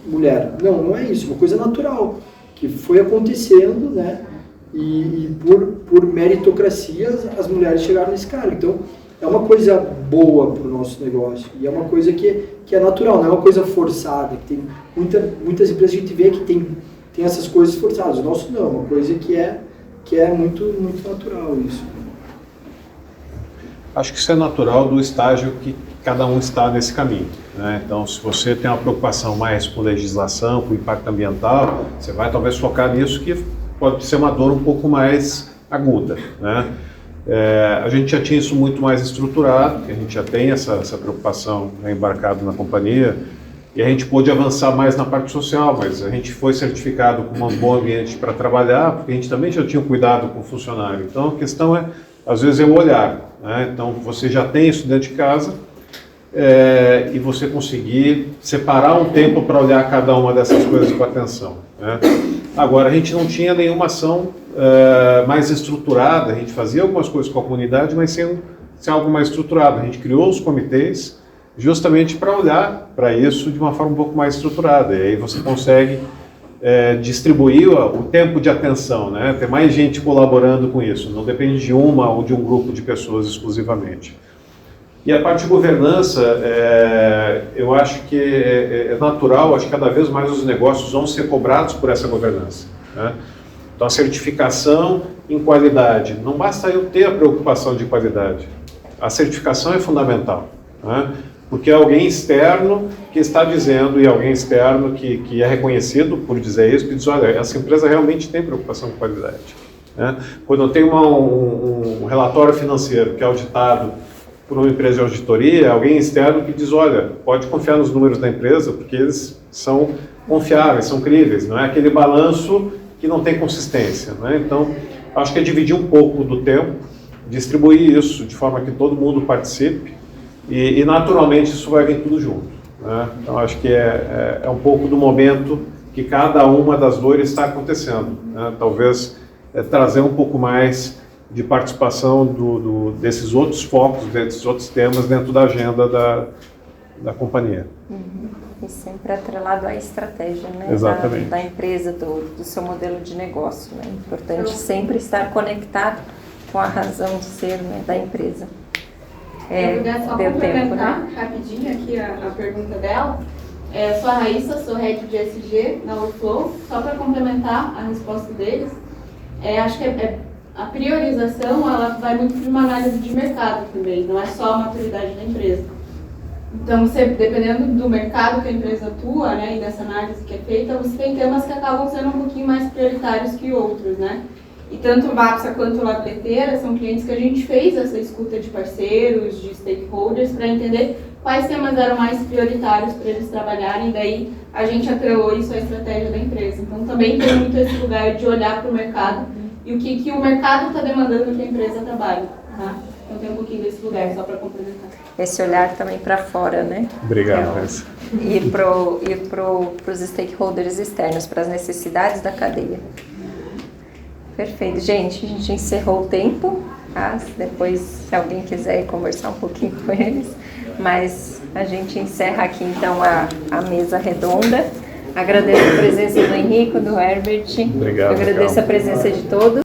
mulher. Não é isso, é uma coisa natural, que foi acontecendo, né? E por meritocracia as mulheres chegaram nesse cargo. Então, é uma coisa boa para o nosso negócio, e é uma coisa que é natural, não é uma coisa forçada. Que tem muitas empresas a gente vê que tem essas coisas forçadas. O nosso não, é uma coisa que é muito, muito natural isso. Acho que isso é natural do estágio que cada um está nesse caminho, né? Então, se você tem uma preocupação mais com legislação, com impacto ambiental, você vai talvez focar nisso, que pode ser uma dor um pouco mais aguda, né? A gente já tinha isso muito mais estruturado, a gente já tem essa preocupação, né, embarcada na companhia, e a gente pôde avançar mais na parte social, mas a gente foi certificado com um bom ambiente para trabalhar, porque a gente também já tinha cuidado com o funcionário. Então, a questão às vezes, é o olhar, né? Então, você já tem isso dentro de casa, e você conseguir separar um tempo para olhar cada uma dessas coisas com atenção, né? Agora, a gente não tinha nenhuma ação mais estruturada, a gente fazia algumas coisas com a comunidade, mas sem algo mais estruturado. A gente criou os comitês justamente para olhar para isso de uma forma um pouco mais estruturada, e aí você consegue distribuir o tempo de atenção, né? Ter mais gente colaborando com isso, não depende de uma ou de um grupo de pessoas exclusivamente. E a parte de governança, eu acho que é natural, acho que cada vez mais os negócios vão ser cobrados por essa governança, né? Então, a certificação em qualidade, não basta eu ter a preocupação de qualidade, a certificação é fundamental, né? Porque é alguém externo que está dizendo, e alguém externo que é reconhecido por dizer isso, que diz, olha, essa empresa realmente tem preocupação com qualidade, né? Quando eu tenho um relatório financeiro que é auditado por uma empresa de auditoria, alguém externo que diz, olha, pode confiar nos números da empresa, porque eles são confiáveis, são críveis, não é aquele balanço que não tem consistência, né? Então, acho que é dividir um pouco do tempo, distribuir isso de forma que todo mundo participe, e naturalmente isso vai vir tudo junto, né? Então, acho que é um pouco do momento que cada uma das dores está acontecendo, né? Talvez trazer um pouco mais de participação desses outros focos, desses outros temas dentro da agenda da companhia. E sempre atrelado à estratégia, né? Exatamente. Da empresa, do seu modelo de negócio, né? É importante sempre estar conectado com a razão de ser, né, da empresa. Eu queria só deu complementar tempo, né? rapidinho aqui a pergunta dela. Sou a Raíssa, sou Head de SG na Workflow. Só para complementar a resposta deles, acho que a priorização ela vai muito para uma análise de mercado também, não é só a maturidade da empresa. Então, dependendo do mercado que a empresa atua, né, e dessa análise que é feita, você tem temas que acabam sendo um pouquinho mais prioritários que outros, né? E tanto o Vapsa quanto o Lableteira são clientes que a gente fez essa escuta de parceiros, de stakeholders, para entender quais temas eram mais prioritários para eles trabalharem, e daí a gente atrelou isso à estratégia da empresa. Então, também tem muito esse lugar de olhar para o mercado e o que o mercado está demandando que a empresa trabalhe, tá? Então tem um pouquinho desse lugar, só para complementar. Esse olhar também para fora, né? Obrigado, Raíssa. Ir para os stakeholders externos, para as necessidades da cadeia. Perfeito. Gente, a gente encerrou o tempo, tá? Depois, se alguém quiser conversar um pouquinho com eles, mas a gente encerra aqui então a mesa redonda. Agradeço a presença do Henrico, do Herbert. Obrigado. Agradeço a presença de todos.